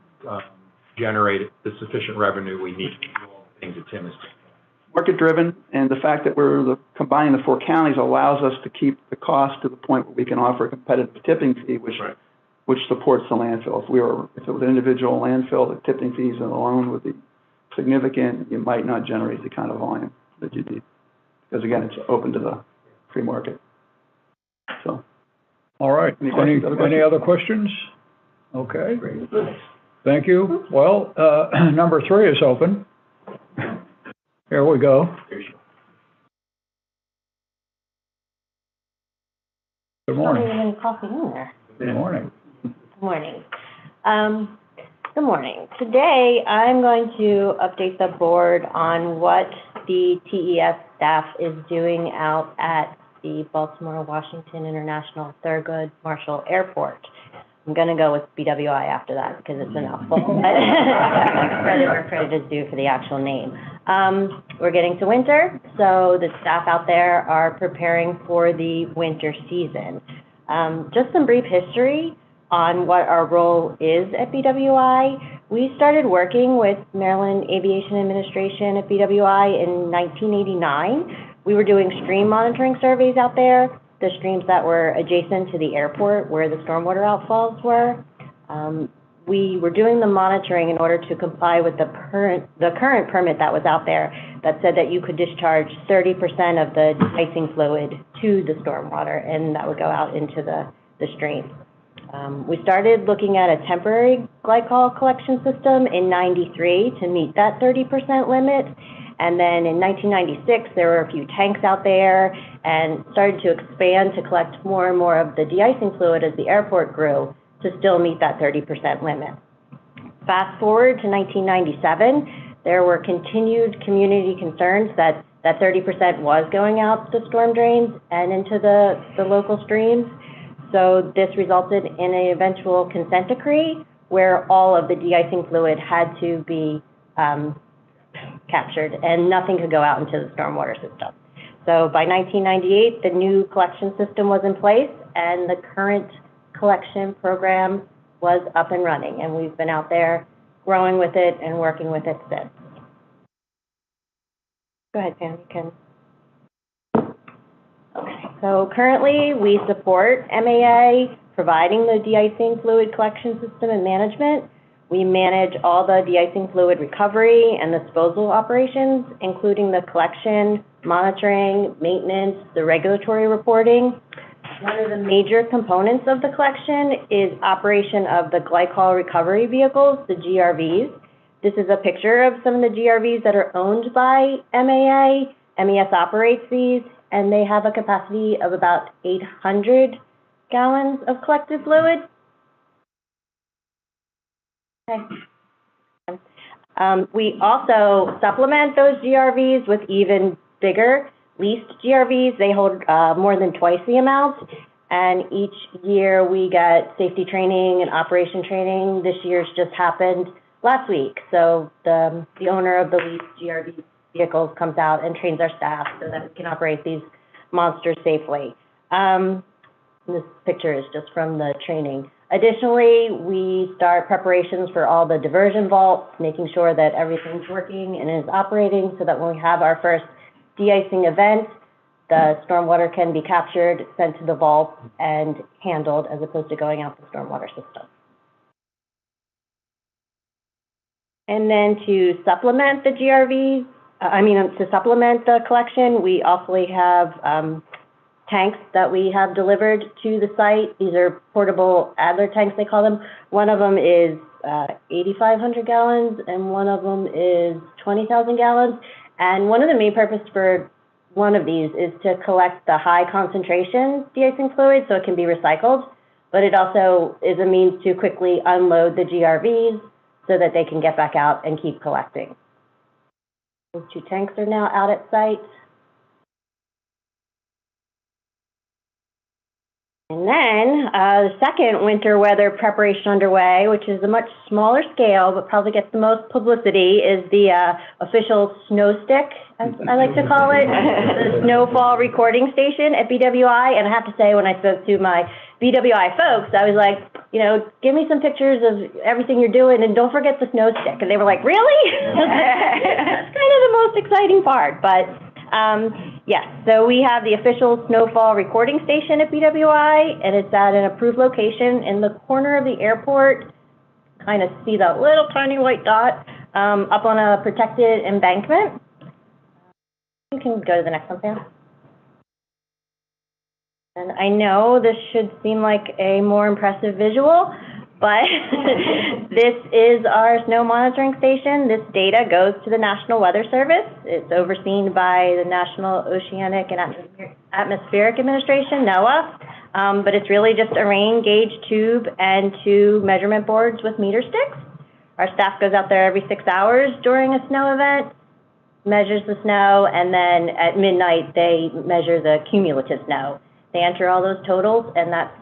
generate the sufficient revenue we need to do all the things that Tim is saying. Market-driven, and the fact that we're combining the 4 counties allows us to keep the cost to the point where we can offer a competitive tipping fee, which supports the landfill. If it was an individual landfill, the tipping fees alone would be significant. You might not generate the kind of volume that you need, because again, it's open to the free market. So. All right. Any other questions? Okay. Thank you. Well, number 3 is open. Here we go. Good morning. Any coffee in there? Good morning. Good morning. Good morning. Today, I'm going to update the board on what the TES staff is doing out at the Baltimore-Washington International Thurgood Marshall Airport. I'm going to go with BWI after that because it's a mouthful. Credit where credit is due for the actual name. We're getting to winter, so the staff out there are preparing for the winter season. Just some brief history on what our role is at BWI. We started working with Maryland Aviation Administration at BWI in 1989. We were doing stream monitoring surveys out there, the streams that were adjacent to the airport where the stormwater outfalls were. We were doing the monitoring in order to comply with the current permit that was out there that said that you could discharge 30% of the de-icing fluid to the stormwater, and that would go out into the stream. We started looking at a temporary glycol collection system in '93 to meet that 30% limit. And then in 1996, there were a few tanks out there and started to expand to collect more and more of the de-icing fluid as the airport grew to still meet that 30% limit. Fast forward to 1997, there were continued community concerns that 30% was going out the storm drains and into the local streams. So this resulted in an eventual consent decree where all of the de-icing fluid had to be captured and nothing could go out into the stormwater system. So by 1998, the new collection system was in place and the current collection program was up and running, and we've been out there growing with it and working with it since. Go ahead, Pam, you can. Okay, so currently we support MEA providing the de-icing fluid collection system and management. We manage all the de-icing fluid recovery and disposal operations, including the collection, monitoring, maintenance, the regulatory reporting. One of the major components of the collection is operation of the glycol recovery vehicles, the GRVs. This is a picture of some of the GRVs that are owned by MEA. MES operates these, and they have a capacity of about 800 gallons of collected fluid. Okay. We also supplement those GRVs with even bigger leased GRVs. They hold more than twice the amount, and each year we get safety training and operation training. This year's just happened last week, so the owner of the leased GRV vehicles comes out and trains our staff so that we can operate these monsters safely. This picture is just from the training. Additionally, we start preparations for all the diversion vaults, making sure that everything's working and is operating so that when we have our first de-icing event, the stormwater can be captured, sent to the vault, and handled as opposed to going out the stormwater system. And then to supplement the GRVs, to supplement the collection, we also have tanks that we have delivered to the site. These are portable Adler tanks, they call them. One of them is 8,500 gallons, and one of them is 20,000 gallons. And one of the main purposes for one of these is to collect the high concentration de-icing fluid so it can be recycled, but it also is a means to quickly unload the GRVs so that they can get back out and keep collecting. Those two tanks are now out at site. And then the second winter weather preparation underway, which is a much smaller scale but probably gets the most publicity, is the official snow stick, as I like to call it, the snowfall recording station at BWI. And I have to say, when I spoke to my BWI folks, I was like, you know, give me some pictures of everything you're doing and don't forget the snow stick. And they were like, really? That's kind of the most exciting part. But yes, so we have the official snowfall recording station at BWI, and it's at an approved location in the corner of the airport. Kind of see that little tiny white dot up on a protected embankment. You can go to the next one, Sam. And I know this should seem like a more impressive visual, but this is our snow monitoring station. This data goes to the National Weather Service. It's overseen by the National Oceanic and Atmospheric Administration, NOAA, but it's really just a rain gauge tube and 2 measurement boards with meter sticks. Our staff goes out there every 6 hours during a snow event, measures the snow, and then at midnight they measure the cumulative snow. They enter all those totals, and that's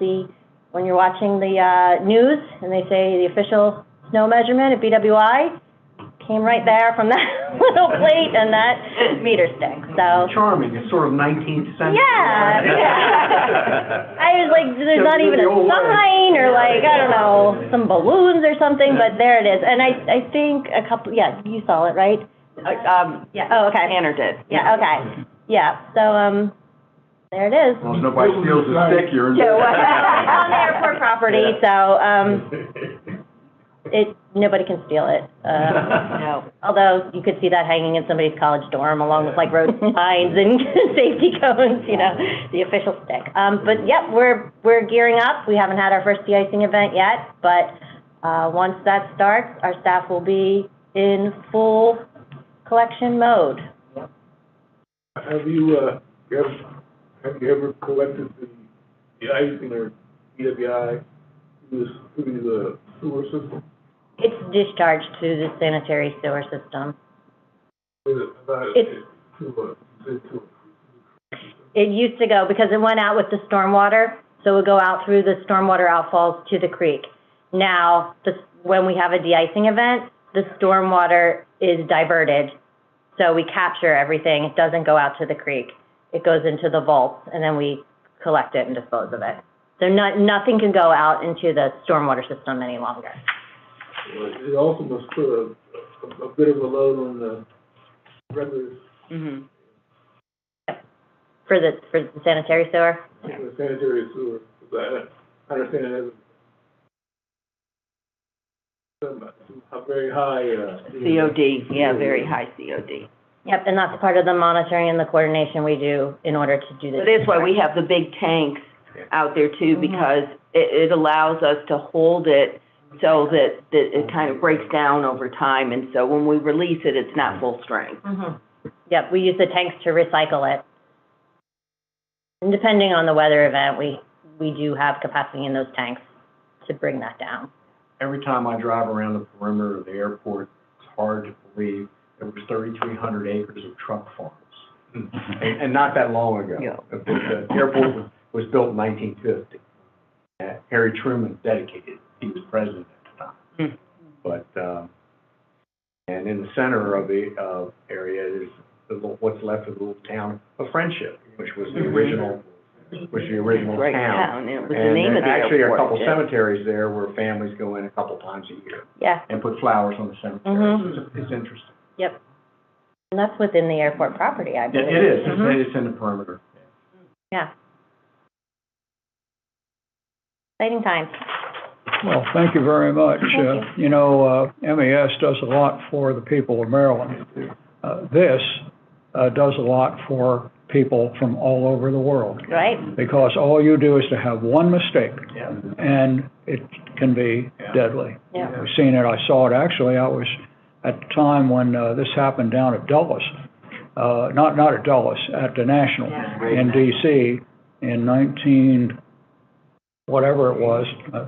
when you're watching the news and they say the official snow measurement at BWI came right there from that little plate and that meter stick. So charming. It's sort of 19th century. Yeah. I was like, there's not even a sign or like, I don't know, some balloons or something, but there it is. And I think a couple, yeah, you saw it, right? Yeah. Oh, okay. Tanner did. Yeah. Okay. Yeah. So there it is. Well, nobody steals the stick, you're in. So, on the airport property, so nobody can steal it. No. Although you could see that hanging in somebody's college dorm along with like road signs and safety cones, you know, the official stick. But yep, we're gearing up. We haven't had our first de-icing event yet, but once that starts, our staff will be in full collection mode. Have you ever collected the icing or BWI through the sewer system? It's discharged to the sanitary sewer system. It used to go, because it went out with the stormwater, so it would go out through the stormwater outfalls to the creek. Now, when we have a de-icing event, the stormwater is diverted, so we capture everything. It doesn't go out to the creek. It goes into the vaults, and then we collect it and dispose of it. So nothing can go out into the stormwater system any longer. It also must put a bit of a load on the regular Mm-hmm. Yep. For the sanitary sewer? sanitary sewer. 'Cause I understand that a very high, COD, yeah, very high COD. Yep, and that's part of the monitoring and the coordination we do in order to do this. So that's why we have the big tanks out there too, because it allows us to hold it so that it kind of breaks down over time, and so when we release it, it's not full strength. Mm-hmm. Yep, we use the tanks to recycle it. And depending on the weather event, we do have capacity in those tanks to bring that down. Every time I drive around the perimeter of the airport, it's hard to believe there was 3,300 acres of truck farms. And not that long ago. Yeah. The airport was built in 1950. Harry Truman dedicated it. He was president at the time. But, and in the center of the area is what's left of the little town of Friendship, which was the original Great town. town, and it was the name of the actually, airport. a couple cemeteries there where families go in a couple times a year Yeah. and put flowers on the cemetery. Mhm. It's interesting. Yep. And that's within the airport property, I believe. It is. Mhm. It's in the perimeter. Yeah. Exciting times. Well, thank you very much. Thank You know, MES does a lot for the people of Maryland. This does a lot for people from all over the world. Right? Because all you do is to have one mistake, Yeah. and it can be deadly. Yeah. I've seen it, I saw it, actually, I was at the time when this happened down at Dulles, not at Dulles, at the National in DC in 19, whatever it was, I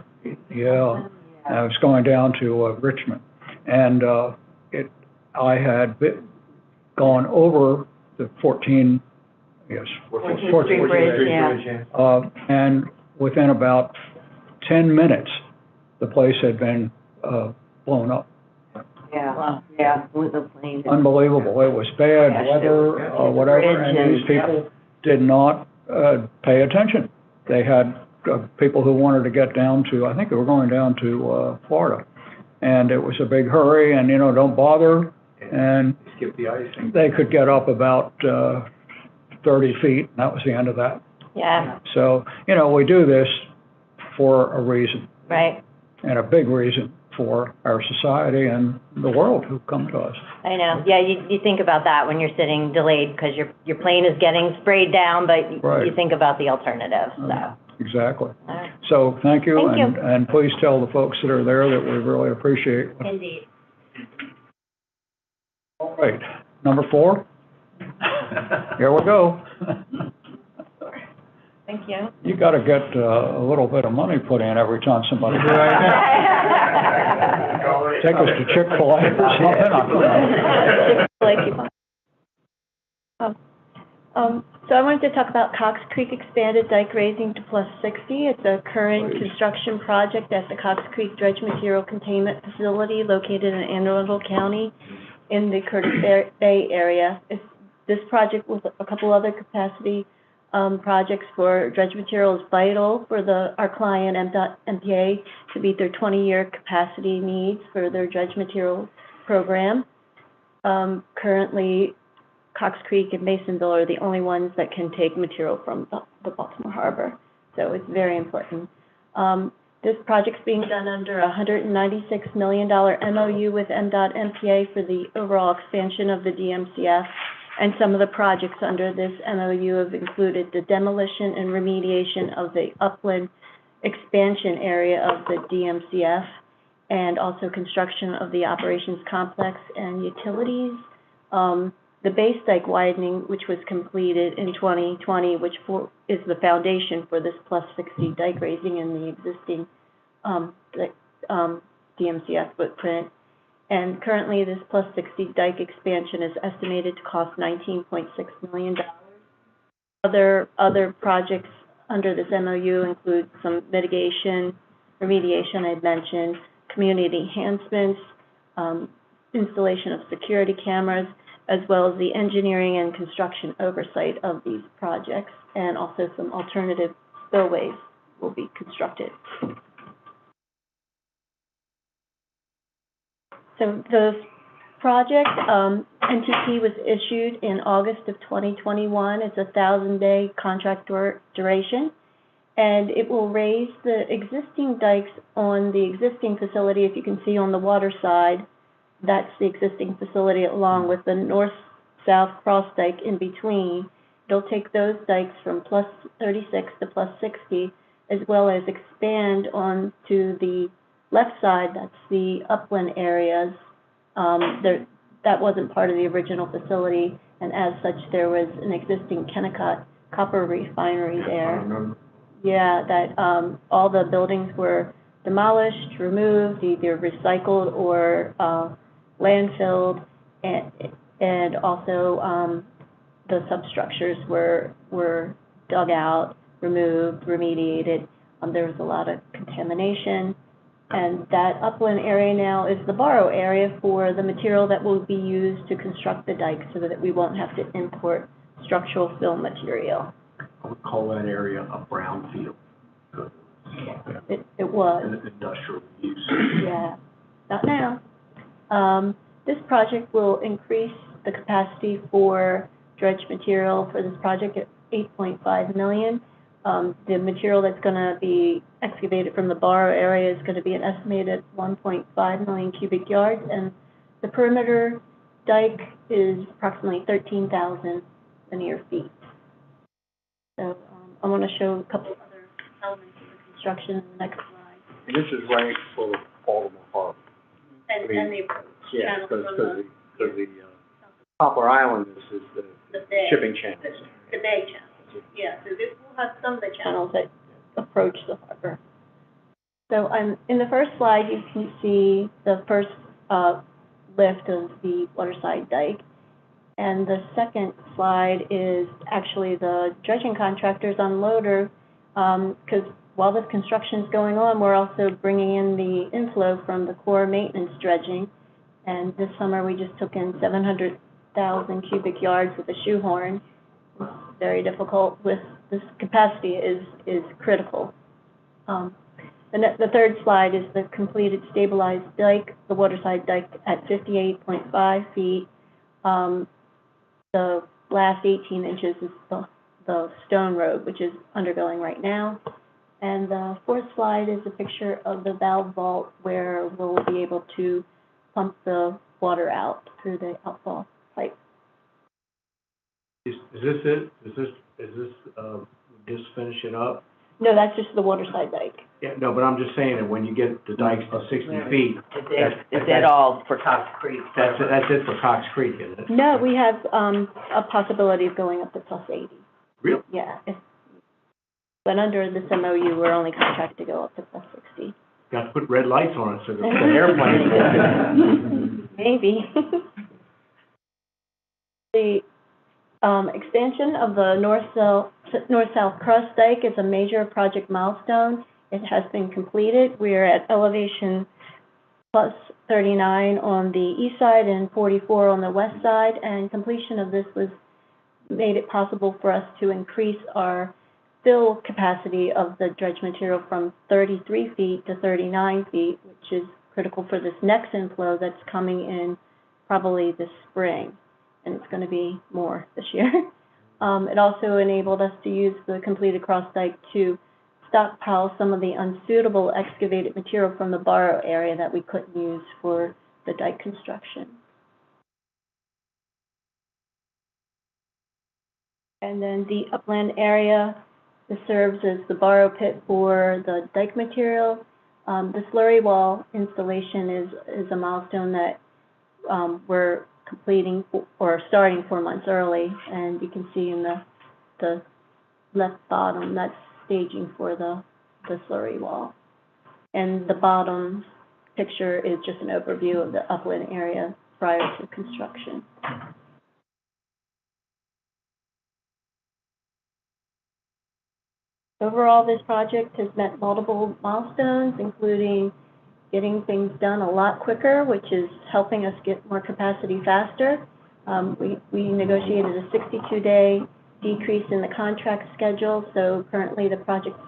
was going down to Richmond, and I had gone over the 14th Street Bridge, yeah. And within about 10 minutes, the place had been blown up. Yeah, yeah, with a plane. Unbelievable. It was bad weather, whatever, and these people did not pay attention. They had people who wanted to get down to, I think they were going down to Florida, and it was a big hurry, and, don't bother, and Skip the icing. they could get up about 30 feet, and that was the end of that. Yeah. So, we do this for a reason, Right. and a big reason for our society and the world who come to us. I know. Yeah, you think about that when you're sitting delayed because your plane is getting sprayed down, but Right. you think about the alternative, so. Exactly. All right. So, thank you. Thank you. And please tell the folks that are there that we really appreciate it. Indeed. All right, number 4. Here we go. Thank you. You gotta get a little bit of money put in every time somebody. Take us to Chick-fil-A or something. So I wanted to talk about Cox Creek expanded dike raising to +60. It's a current construction project at the Cox Creek Dredge Material Containment Facility located in Anne Arundel County in the Curtis Bay area. This project with a couple other capacity projects for dredge material is vital for our client, MPA, to meet their 20-year capacity needs for their dredge material program. Currently, Cox Creek and Masonville are the only ones that can take material from the Baltimore Harbor, so it's very important. This project's being done under a $196 million MOU with MDOT MPA for the overall expansion of the DMCF, and some of the projects under this MOU have included the demolition and remediation of the upland expansion area of the DMCF, and also construction of the operations complex and utilities. The base dike widening, which was completed in 2020, which is the foundation for this +60 dike raising in the existing DMCF footprint. And currently, this +60 dike expansion is estimated to cost $19.6 million. Other projects under this MOU include some mitigation, remediation I'd mentioned, community enhancements, installation of security cameras, as well as the engineering and construction oversight of these projects, and also some alternative spillways will be constructed. So the project, NTP was issued in August of 2021. It's a 1,000-day contract duration, and it will raise the existing dikes on the existing facility. If you can see on the water side, that's the existing facility along with the north-south cross dike in between. It'll take those dikes from plus 36 to plus 60, as well as expand on to the left side, that's the upland areas. That wasn't part of the original facility, and as such, there was an existing Kennecott copper refinery there. Yeah, that all the buildings were demolished, removed, either recycled or landfilled, and also the substructures were dug out, removed, remediated. There was a lot of contamination. And that upland area now is the borrow area for the material that will be used to construct the dike so that we won't have to import structural fill material. I would call that area a brownfield. It was. An industrial use. Yeah, not now. This project will increase the capacity for dredge material for this project at 8.5 million. The material that's going to be excavated from the borrow area is going to be an estimated 1.5 million cubic yards, and the perimeter dike is approximately 13,000 linear feet. So I want to show a couple of other elements of the construction in the next slide. And this is right for Baltimore Harbor. And the approach channel from the Poplar Island is the bay, shipping channel. the bay channel. Yeah, so this will have some of the channels that approach the harbor. So in the first slide, you can see the first lift of the waterside dike. And the second slide is actually the dredging contractor's unloader, because while this construction is going on, we're also bringing in the inflow from the core maintenance dredging. And this summer, we just took in 700,000 cubic yards with a shoehorn. It's very difficult with this capacity is critical. The third slide is the completed stabilized dike, the waterside dike at 58.5 feet. The last 18 inches is the stone road, which is undergoing right now. And the fourth slide is a picture of the valve vault where we'll be able to pump the water out through the outfall pipe. Is this it? Is this just finish it up? No, that's just the waterside dike. Yeah, no, but I'm just saying that when you get the dikes to 60 feet, Is that all for Cox Creek? that's it for Cox Creek, isn't it? No, we have a possibility of going up to plus 80. Really? Yeah. But under this MOU, we're only contracted to go up to plus 60. Got to put red lights on it so the airplanes don't get Maybe. The expansion of the north-south cross dike is a major project milestone. It has been completed. We are at elevation plus 39 on the east side and 44 on the west side, and completion of this made it possible for us to increase our fill capacity of the dredge material from 33 feet to 39 feet, which is critical for this next inflow that's coming in probably this spring, and it's going to be more this year. It also enabled us to use the completed cross dike to stockpile some of the unsuitable excavated material from the borrow area that we couldn't use for the dike construction. And then the upland area, this serves as the borrow pit for the dike material. The slurry wall installation is a milestone that we're completing or starting 4 months early, and you can see in the left bottom, that's staging for the slurry wall. And the bottom picture is just an overview of the upland area prior to construction. Overall, this project has met multiple milestones, including getting things done a lot quicker, which is helping us get more capacity faster. We negotiated a 62-day decrease in the contract schedule, so currently the project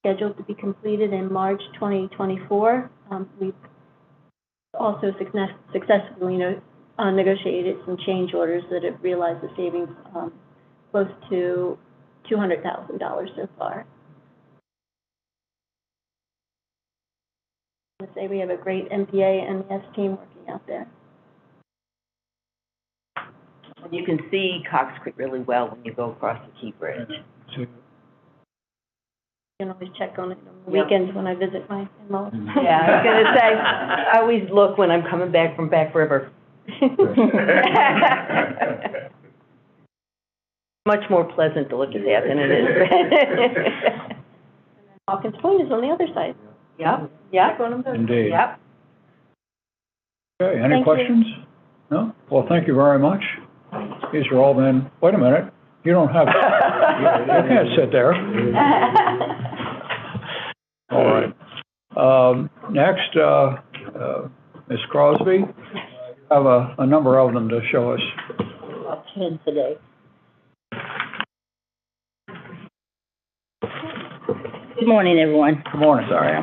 scheduled to be completed in March 2024. We've also successfully negotiated some change orders that have realized the savings close to $200,000 so far. I would say we have a great MPA and MES team working out there. You can see Cox Creek really well when you go across the Key Bridge. You can always check on it on the weekends when I visit my in-laws. Yeah, I was gonna say, I always look when I'm coming back from Back River. Much more pleasant to look at that than it is. Hawkins Point is on the other side. Yep, Check on them both. Indeed. yep. Okay, any Thank you. questions? No? Well, thank you very much. These are all been, wait a minute, you don't have, you can't sit there. All right. Next, Ms. Crosby, you have a number of them to show us. About 10 today. Good morning, everyone. Good morning. Sorry,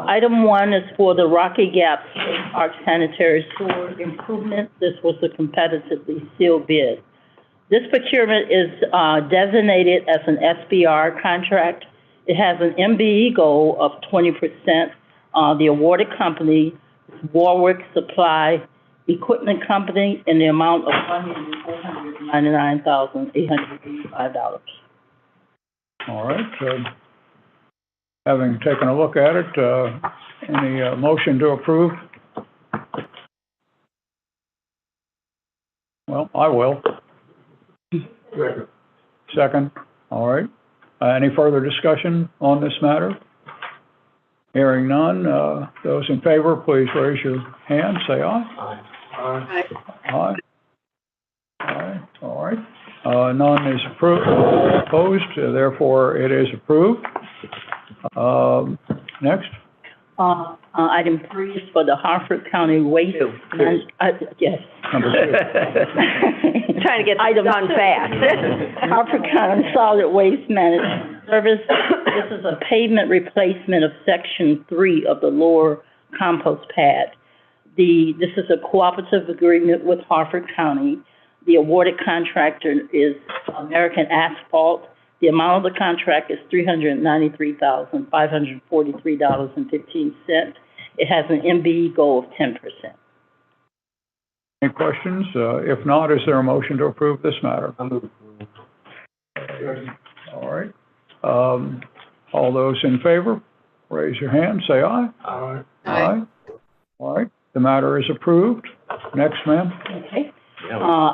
Item 1 is for the Rocky Gap State Park Sanitary Sewer Improvement. This was a competitively sealed bid. This procurement is designated as an SBR contract. It has an MBE goal of 20%. The awarded company is Warwick Supply Equipment Company in the amount of $1,499,885. All right. Having taken a look at it, any motion to approve? Well, I will. Second. All right. Any further discussion on this matter? Hearing none, those in favor, please raise your hand, say aye. Aye. Aye. Aye, all right. None is opposed, therefore it is approved. Next. Item 3 is for the Harford County Waste. Yes. Number 2. Trying to get this done fast. Harford County Solid Waste Management Service. This is a pavement replacement of Section 3 of the lower compost pad. This is a cooperative agreement with Harford County. The awarded contractor is American Asphalt. The amount of the contract is $393,543.15. It has an MBE goal of 10%. Any questions? If not, is there a motion to approve this matter? I move approval. All right. All those in favor, raise your hand, say aye. Aye. Aye. All right, the matter is approved. Next, ma'am. Okay.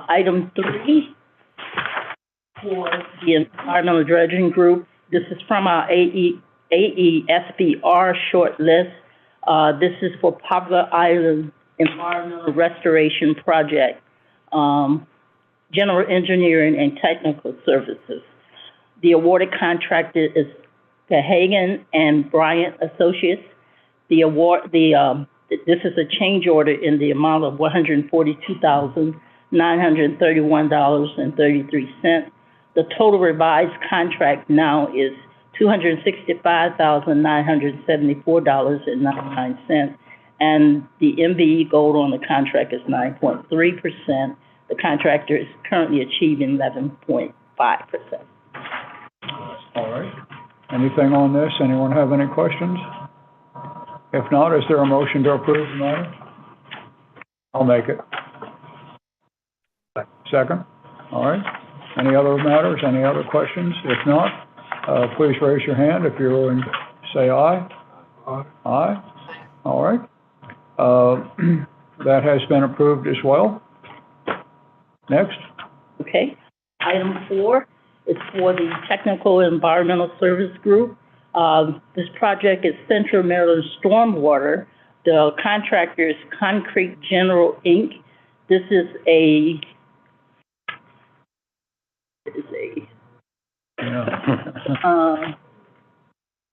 Item 3 for the Environmental Dredging Group. This is from our AESBR short list. This is for Poplar Island Environmental Restoration Project, General Engineering and Technical Services. The awarded contractor is Cahagan and Bryant Associates. This is a change order in the amount of $142,931.33. The total revised contract now is $265,974.99, and the MBE goal on the contract is 9.3%. The contractor is currently achieving 11.5%. All right. Anything on this? Anyone have any questions? If not, is there a motion to approve the matter? I'll make it. Second. All right. Any other matters? Any other questions? If not, please raise your hand if you're willing to say aye. Aye. Aye. All right. That has been approved as well. Next. Okay. Item 4 is for the Technical Environmental Service Group. This project is Central Maryland Stormwater. The contractor is Concrete General, Inc. This is a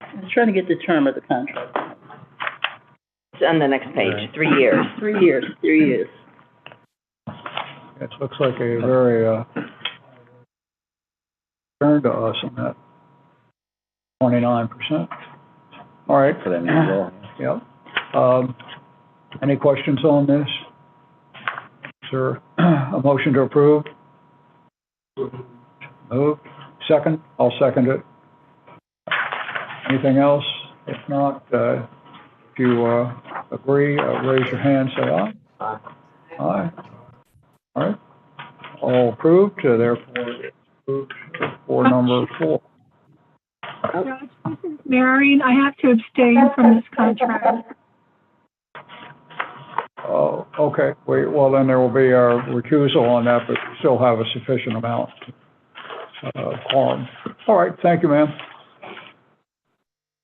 I'm trying to get the term of the contract. It's on the next page, 3 years. 3 years, 3 years. It looks like a very, turn to us on that. 29%. All right. For them as well. Yep. Any questions on this? Is there a motion to approve? Moved. Second? I'll second it. Anything else? If not, if you agree, raise your hand, say aye. Aye. Aye. All right. All approved, therefore approved for number 4. Judge, this is Marion. I have to abstain from this contract. Oh, okay. Well, then there will be a recusal on that, but we still have a sufficient amount quorum. All right, thank you, ma'am.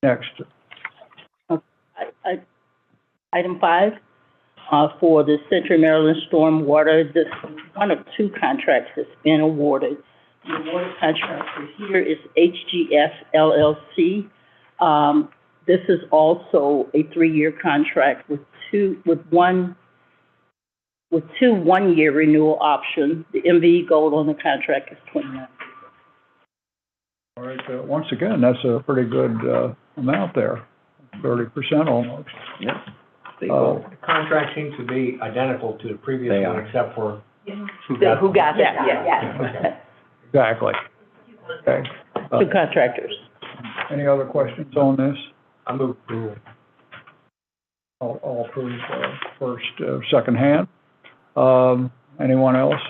Next. Item 5, for the Central Maryland Stormwater, this one of 2 contracts that's been awarded. The awarded contractor here is HGS LLC. This is also a 3-year contract with two 1-year renewal options. The MVE goal on the contract is 29. All right, once again, that's a pretty good amount there, 30% almost. Yep. The contract seems to be identical to the previous They one, are. except for Who got it? Yeah. Exactly. Okay. 2 contractors. Any other questions on this? I move approval. I'll approve first, second hand. Anyone else?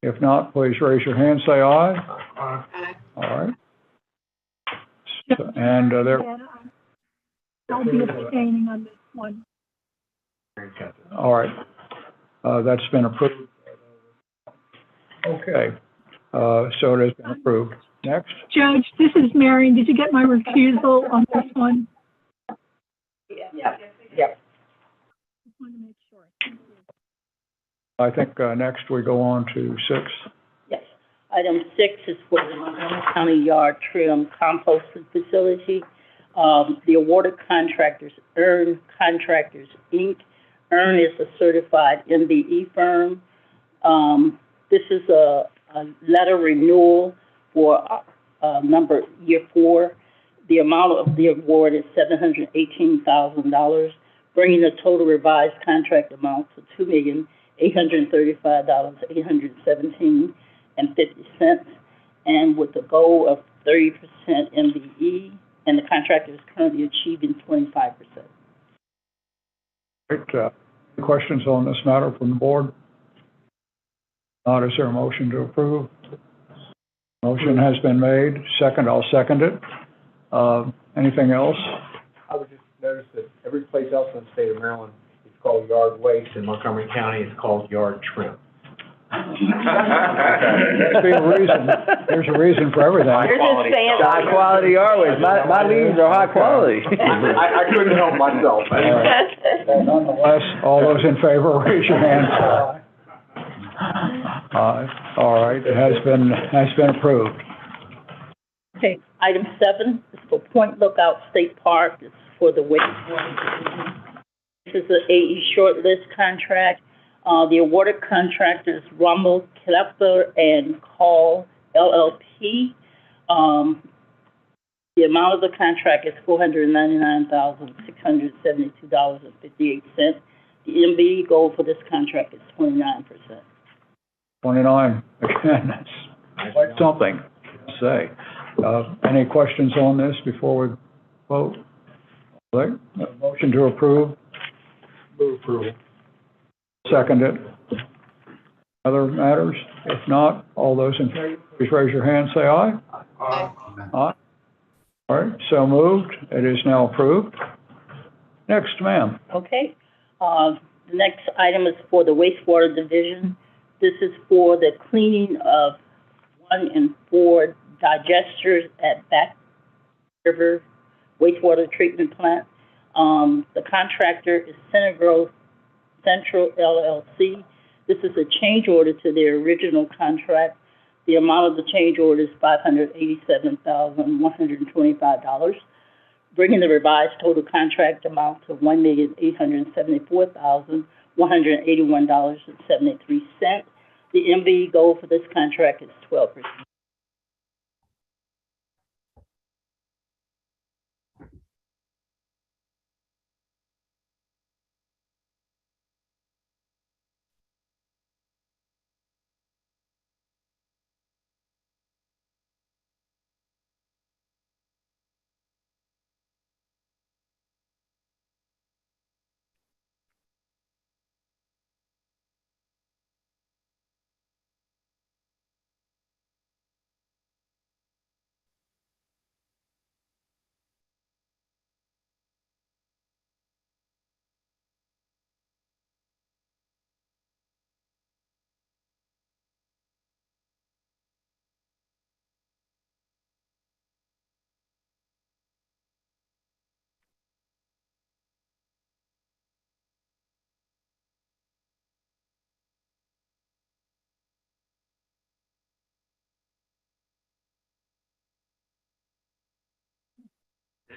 If not, please raise your hand, say aye. Aye. All right. So, and there, I'll be abstaining on this one. all right. That's been approved. Okay. So it has been approved. Next. Judge, this is Marion. Did you get my recusal on this one? Yeah. Just want to make sure. Thank you. I think next we go on to 6. Yes. Item 6 is for the Montgomery County Yard Trim Composting Facility. The awarded contractors, EARN Contractors, Inc. EARN is a certified MBE firm. This is a letter renewal for year 4. The amount of the award is $718,000, bringing the total revised contract amount to $2,835,817.50, and with the goal of 30% MBE, and the contractor is currently achieving 25%. Great. Any questions on this matter from the board? Not, is there a motion to approve? Motion has been made. Second, I'll second it. Anything else? I would just notice that every place else in the state of Maryland is called yard waste, in Montgomery County it's called yard trim. Must be a reason. There's a reason for everything. High quality yard waste. My leaves are high quality. I couldn't help myself. All right. Well, nonetheless, all those in favor, raise your hand. All right, it has been approved. Okay, item 7 is for Point Lookout State Park. It's for the wastewater. This is an AE shortlist contract. The awarded contractors Rummel, Klepper, and Call LLP. The amount of the contract is $499,672.58. The MBE goal for this contract is 29%. 29, again, that's quite something to say. Any questions on this before we vote? All right, motion to approve. Move approval. Second it. Other matters? If not, all those in favor, please raise your hand, say aye. Aye. Aye. All right, so moved. It is now approved. Next, ma'am. Okay. The next item is for the wastewater division. This is for the cleaning of 1 and 4 digesters at Back River Wastewater Treatment Plant. The contractor is Central LLC. This is a change order to their original contract. The amount of the change order is $587,125, bringing the revised total contract amount to $1,874,181.73. The MVE goal for this contract is 12%.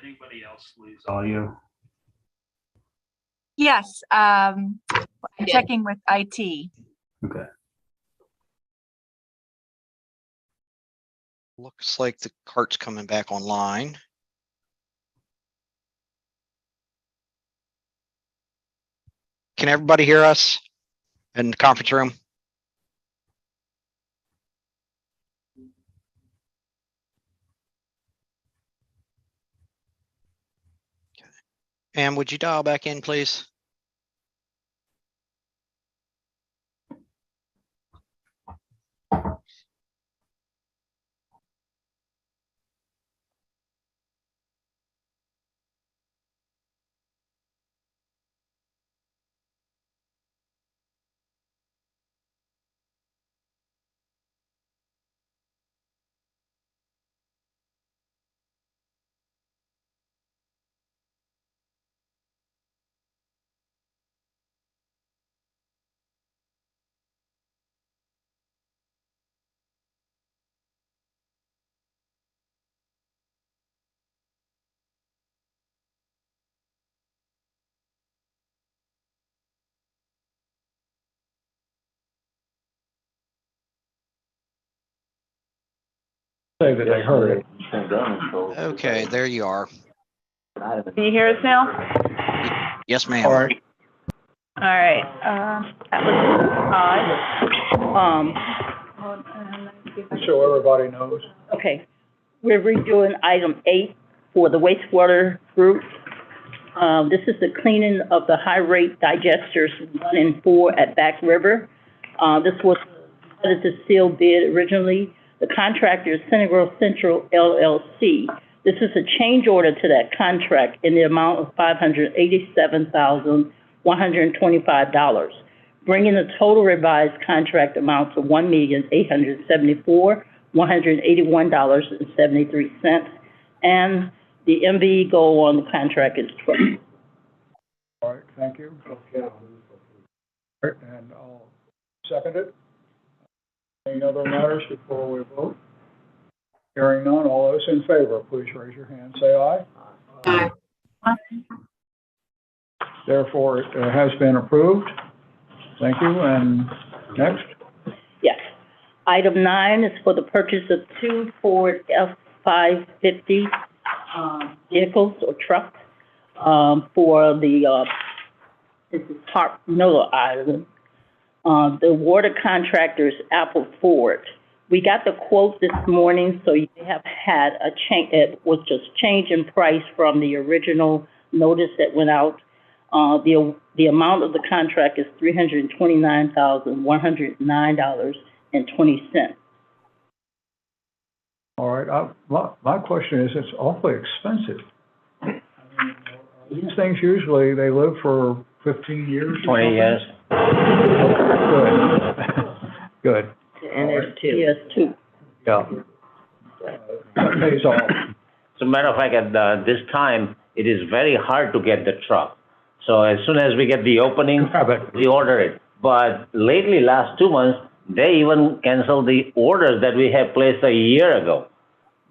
anybody else lose audio? Yes, I'm checking with IT. Okay. Looks like the cart's coming back online. Can everybody hear us in the conference room? Okay. And would you dial back in, please? Say that they heard it. Okay, there you are. Can you hear us now? Yes, ma'am. All right. All right, that was So everybody knows. Okay, we're redoing item 8 for the wastewater group. This is the cleaning of the high-rate digesters 1 and 4 at Back River. This was the sealed bid originally. The contractor is Senegal Central LLC. This is a change order to that contract in the amount of $587,125, bringing the total revised contract amount to $1,874,181.73, and the MV goal on the contract is 12. All right, thank you. Okay. And I'll second it. Any other matters before we vote? Hearing none, all those in favor, please raise your hand, say aye. Aye. Therefore, it has been approved. Thank you, and next? Yes. Item 9 is for the purchase of 2 Ford F-550 vehicles or trucks for the, this is Park Miller Island. The water contractor is Apple Ford. We got the quote this morning, so you have had a change. It was just change in price from the original notice that went out. The amount of the contract is $329,109.20. All right, my question is, it's awfully expensive. I mean, these things usually, they live for 15 years or 20 years. Good. And there's 2. Yes, 2. Yeah. That pays off. As a matter of fact, at this time, it is very hard to get the truck. So as soon as we get the opening, we order it. But lately, last 2 months, they even canceled the orders that we had placed a year ago.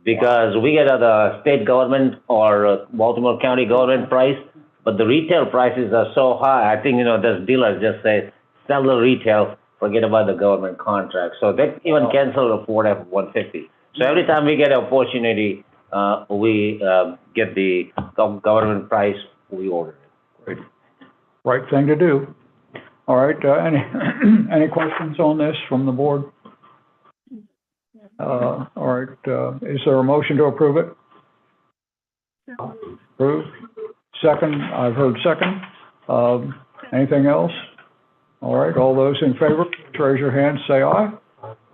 Because we get the state government or Baltimore County government price, but the retail prices are so high. I think, this dealer just say, sell the retail, forget about the government contract. So they even canceled the Ford F-150. So every time we get an opportunity, we get the government price, we order it. Great. Right thing to do. All right, any questions on this from the board? All right, is there a motion to approve it? Approved. Second, I've heard second. Anything else? All right, all those in favor, raise your hand, say aye.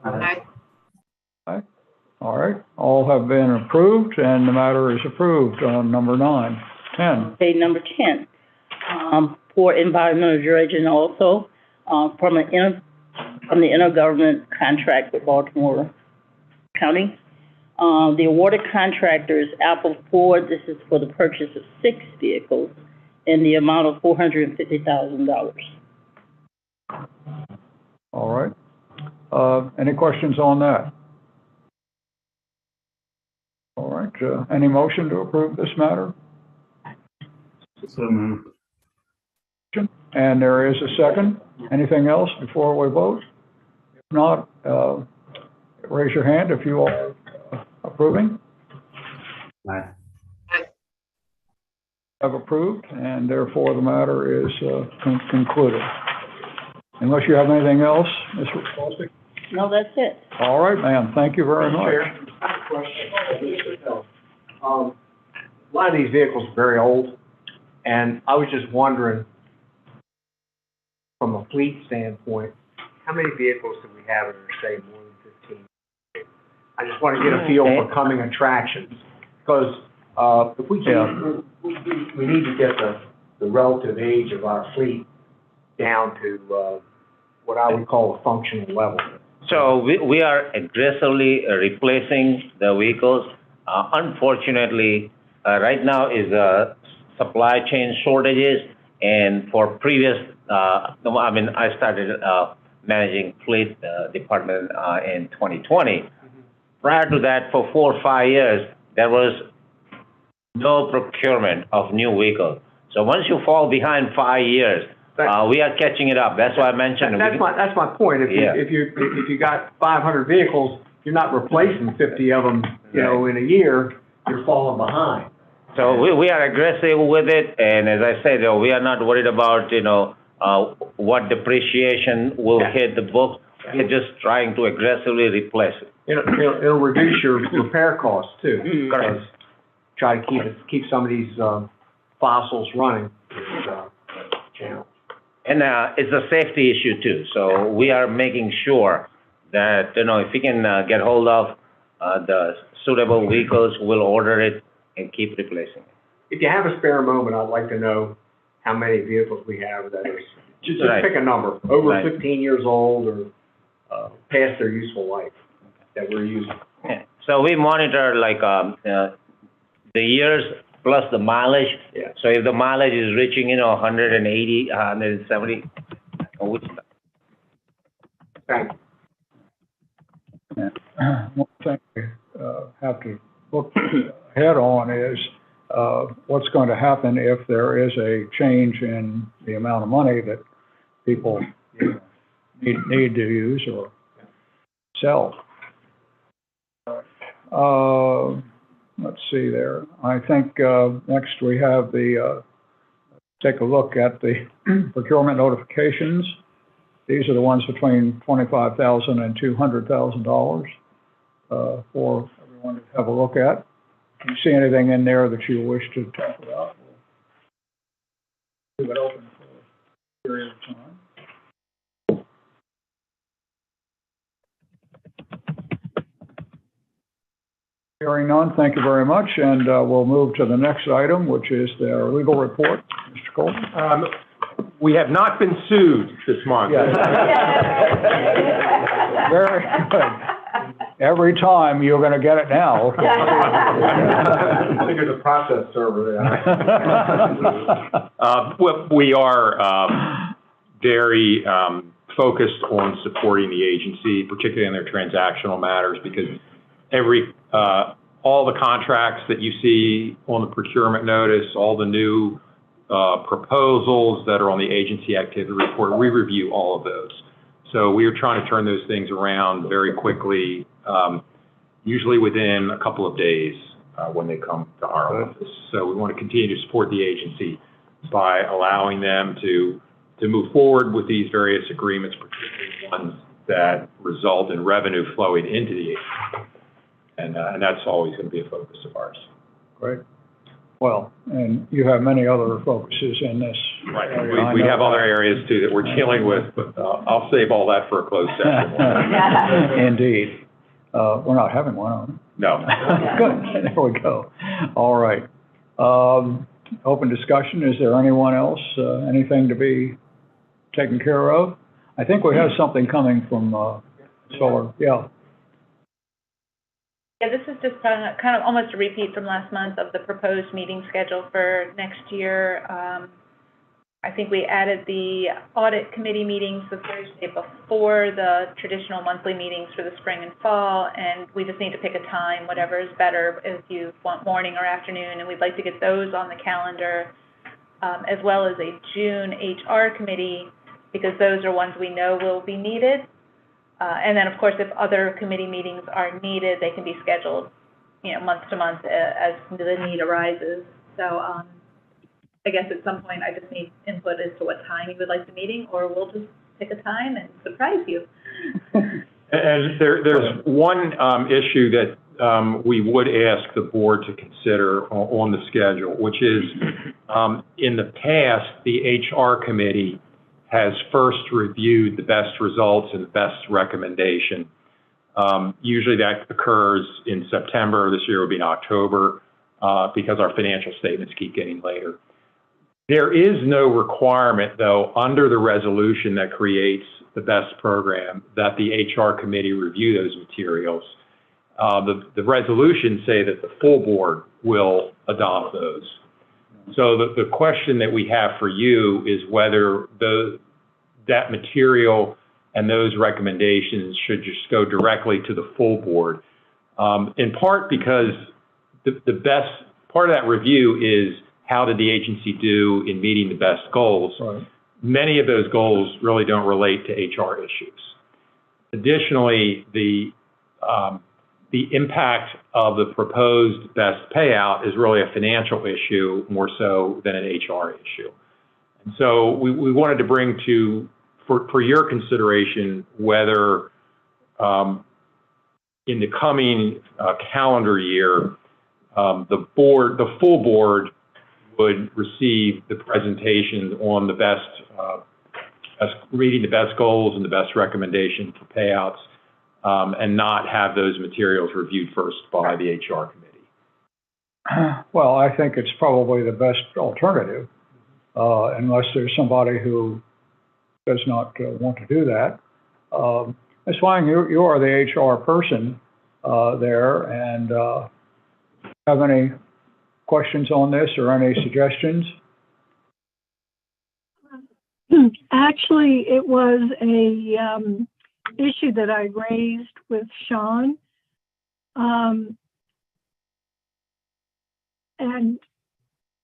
Aye. Aye. All right, all have been approved, and the matter is approved on number 9. 10. Okay, number 10, for environmental dredging also, from the intergovernment contract with Baltimore County. The awarded contractor is Apple Ford. This is for the purchase of 6 vehicles in the amount of $450,000. All right. Any questions on that? All right. any motion to approve this matter? So moved. And there is a second. Anything else before we vote? If not, raise your hand if you are approving. Aye. Have approved, and therefore the matter is concluded. Unless you have anything else, Mr. Fosdick? No, that's it. All right, ma'am, thank you very much. A lot of these vehicles are very old, and I was just wondering, from a fleet standpoint, how many vehicles do we have that are, say, more than 15? I just want to get a feel for coming attractions, because if we can, we need to get the relative age of our fleet down to what I would call a functional level. So we are aggressively replacing the vehicles. Unfortunately, right now is supply chain shortages, and for previous, I started managing fleet department in 2020. Prior to that, for 4 or 5 years, there was no procurement of new vehicles. So once you fall behind 5 years, we are catching it up. That's why I mentioned. That's my point. If you got 500 vehicles, you're not replacing 50 of them, in a year, you're falling behind. So we are aggressive with it, and as I said, we are not worried about, what depreciation will hit the book. We're just trying to aggressively replace it. It'll reduce your repair costs too. Correct. Try to keep some of these fossils running is a challenge. And it's a safety issue too. So we are making sure that, if we can get hold of the suitable vehicles, we'll order it and keep replacing it. If you have a spare moment, I'd like to know how many vehicles we have that are, just pick a number, over 15 years old or past their useful life that we're using. Yeah. So we monitor the years plus the mileage. Yeah. So if the mileage is reaching, 180, 170, we stop. Thank you. One thing we have to look ahead on is what's going to happen if there is a change in the amount of money that people need to use or sell. Let's see there. I think next we have take a look at the procurement notifications. These are the ones between $25,000 and $200,000 for everyone to have a look at. If you see anything in there that you wish to talk about, we'll leave it open for a period of time. Hearing none, thank you very much, and we'll move to the next item, which is the legal report. Mr. Colton? We have not been sued this month. Yes. Very good. Every time, you're going to get it now. I think there's a process server there. Well, we are very focused on supporting the agency, particularly in their transactional matters, because all the contracts that you see on the procurement notice, all the new proposals that are on the agency activity report, we review all of those. So we are trying to turn those things around very quickly, usually within a couple of days when they come to our office. So we want to continue to support the agency by allowing them to move forward with these various agreements, particularly ones that result in revenue flowing into the agency. And that's always going to be a focus of ours. Great. Well, and you have many other focuses in this. Right. We have other areas too that we're dealing with, but I'll save all that for a closed session. Indeed. We're not having one, are we? No. Good. There we go. All right. Open discussion. Is there anyone else? Anything to be taken care of? I think we have something coming from Solar. Yeah. Yeah, this is just kind of almost a repeat from last month of the proposed meeting schedule for next year. I think we added the audit committee meetings the Thursday before the traditional monthly meetings for the spring and fall, and we just need to pick a time, whatever is better, if you want morning or afternoon, and we'd like to get those on the calendar, as well as a June HR committee, because those are ones we know will be needed. And then, of course, if other committee meetings are needed, they can be scheduled, month to month as the need arises. So I guess at some point I just need input as to what time you would like the meeting, or we'll just pick a time and surprise you. And there's one issue that we would ask the board to consider on the schedule, which is in the past, the HR committee has first reviewed the best results and the best recommendation. Usually that occurs in September. This year will be in October because our financial statements keep getting later. There is no requirement, though, under the resolution that creates the BEST program that the HR committee review those materials. The resolutions say that the full board will adopt those. So the question that we have for you is whether that material and those recommendations should just go directly to the full board. In part because the best part of that review is how did the agency do in meeting the best goals. Right. Many of those goals really don't relate to HR issues. Additionally, the impact of the proposed best payout is really a financial issue more so than an HR issue. And so we wanted to bring for your consideration whether in the coming calendar year, the full board would receive the presentation on the reading the best goals and the best recommendation for payouts, and not have those materials reviewed first by the HR committee. Well, I think it's probably the best alternative, unless there's somebody who does not want to do that. Ms. Wang, you are the HR person there, and have any questions on this or any suggestions? Actually, it was a issue that I raised with Sean. And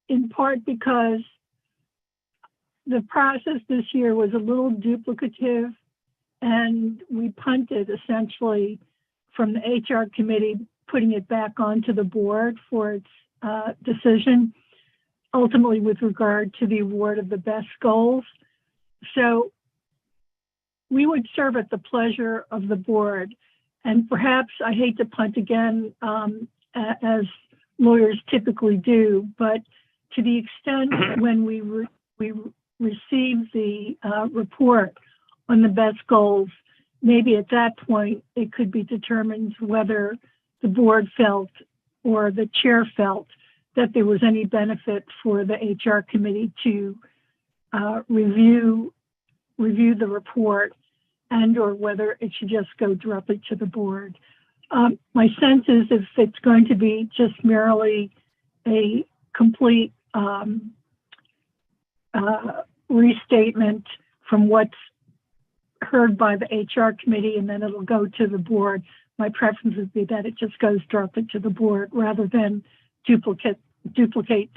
in part because the process this year was a little duplicative, and we punted essentially from the HR committee, putting it back onto the board for its decision, ultimately with regard to the award of the best goals. So we would serve at the pleasure of the board. And perhaps, I hate to punt again, as lawyers typically do, but to the extent when we receive the report on the best goals, maybe at that point it could be determined whether the board felt or the chair felt that there was any benefit for the HR committee to review the report, and or whether it should just go directly to the board. My sense is if it's going to be just merely a complete restatement from what's heard by the HR committee and then it'll go to the board, my preference would be that it just goes directly to the board rather than duplicate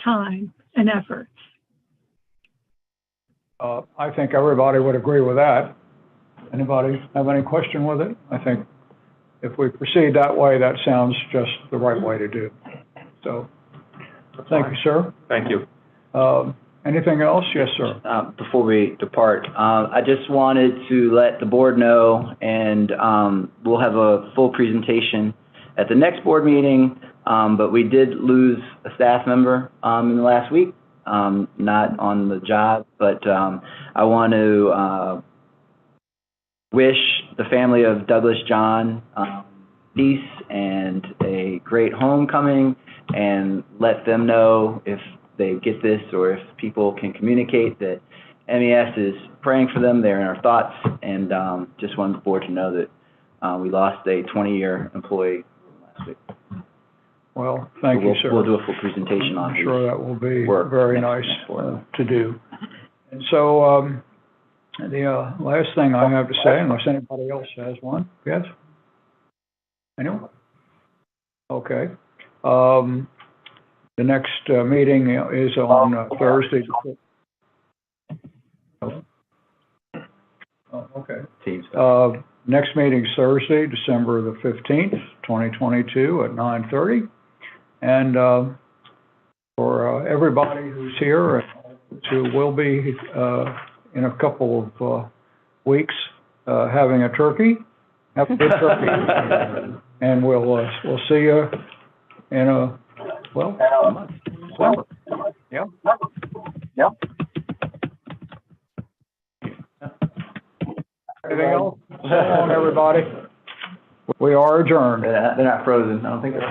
time and effort. I think everybody would agree with that. Anybody have any question with it? I think if we proceed that way, that sounds just the right way to do. So, thank you, sir. Thank you. Anything else? Yes, sir. Before we depart, I just wanted to let the board know, and we'll have a full presentation at the next board meeting, but we did lose a staff member in the last week, not on the job, but I want to wish the family of Douglas John peace and a great homecoming, and let them know if they get this or if people can communicate that MES is praying for them. They're in our thoughts, and just wanted the board to know that we lost a 20-year employee last week. Well, thank you, sir. We'll do a full presentation on it. I'm sure that will be very nice to do. And so, the last thing I have to say, unless anybody else has one, yes? Anyone? Okay. The next meeting is on Thursday. Oh, okay. Next meeting is Thursday, December the 15th, 2022 at 9:30. And for everybody who's here and who will be in a couple of weeks having a turkey, have a good turkey. And we'll see you in a, well, December. Yep. Yep. Anything else? So long, everybody. We are adjourned. They're not frozen. I don't think they're.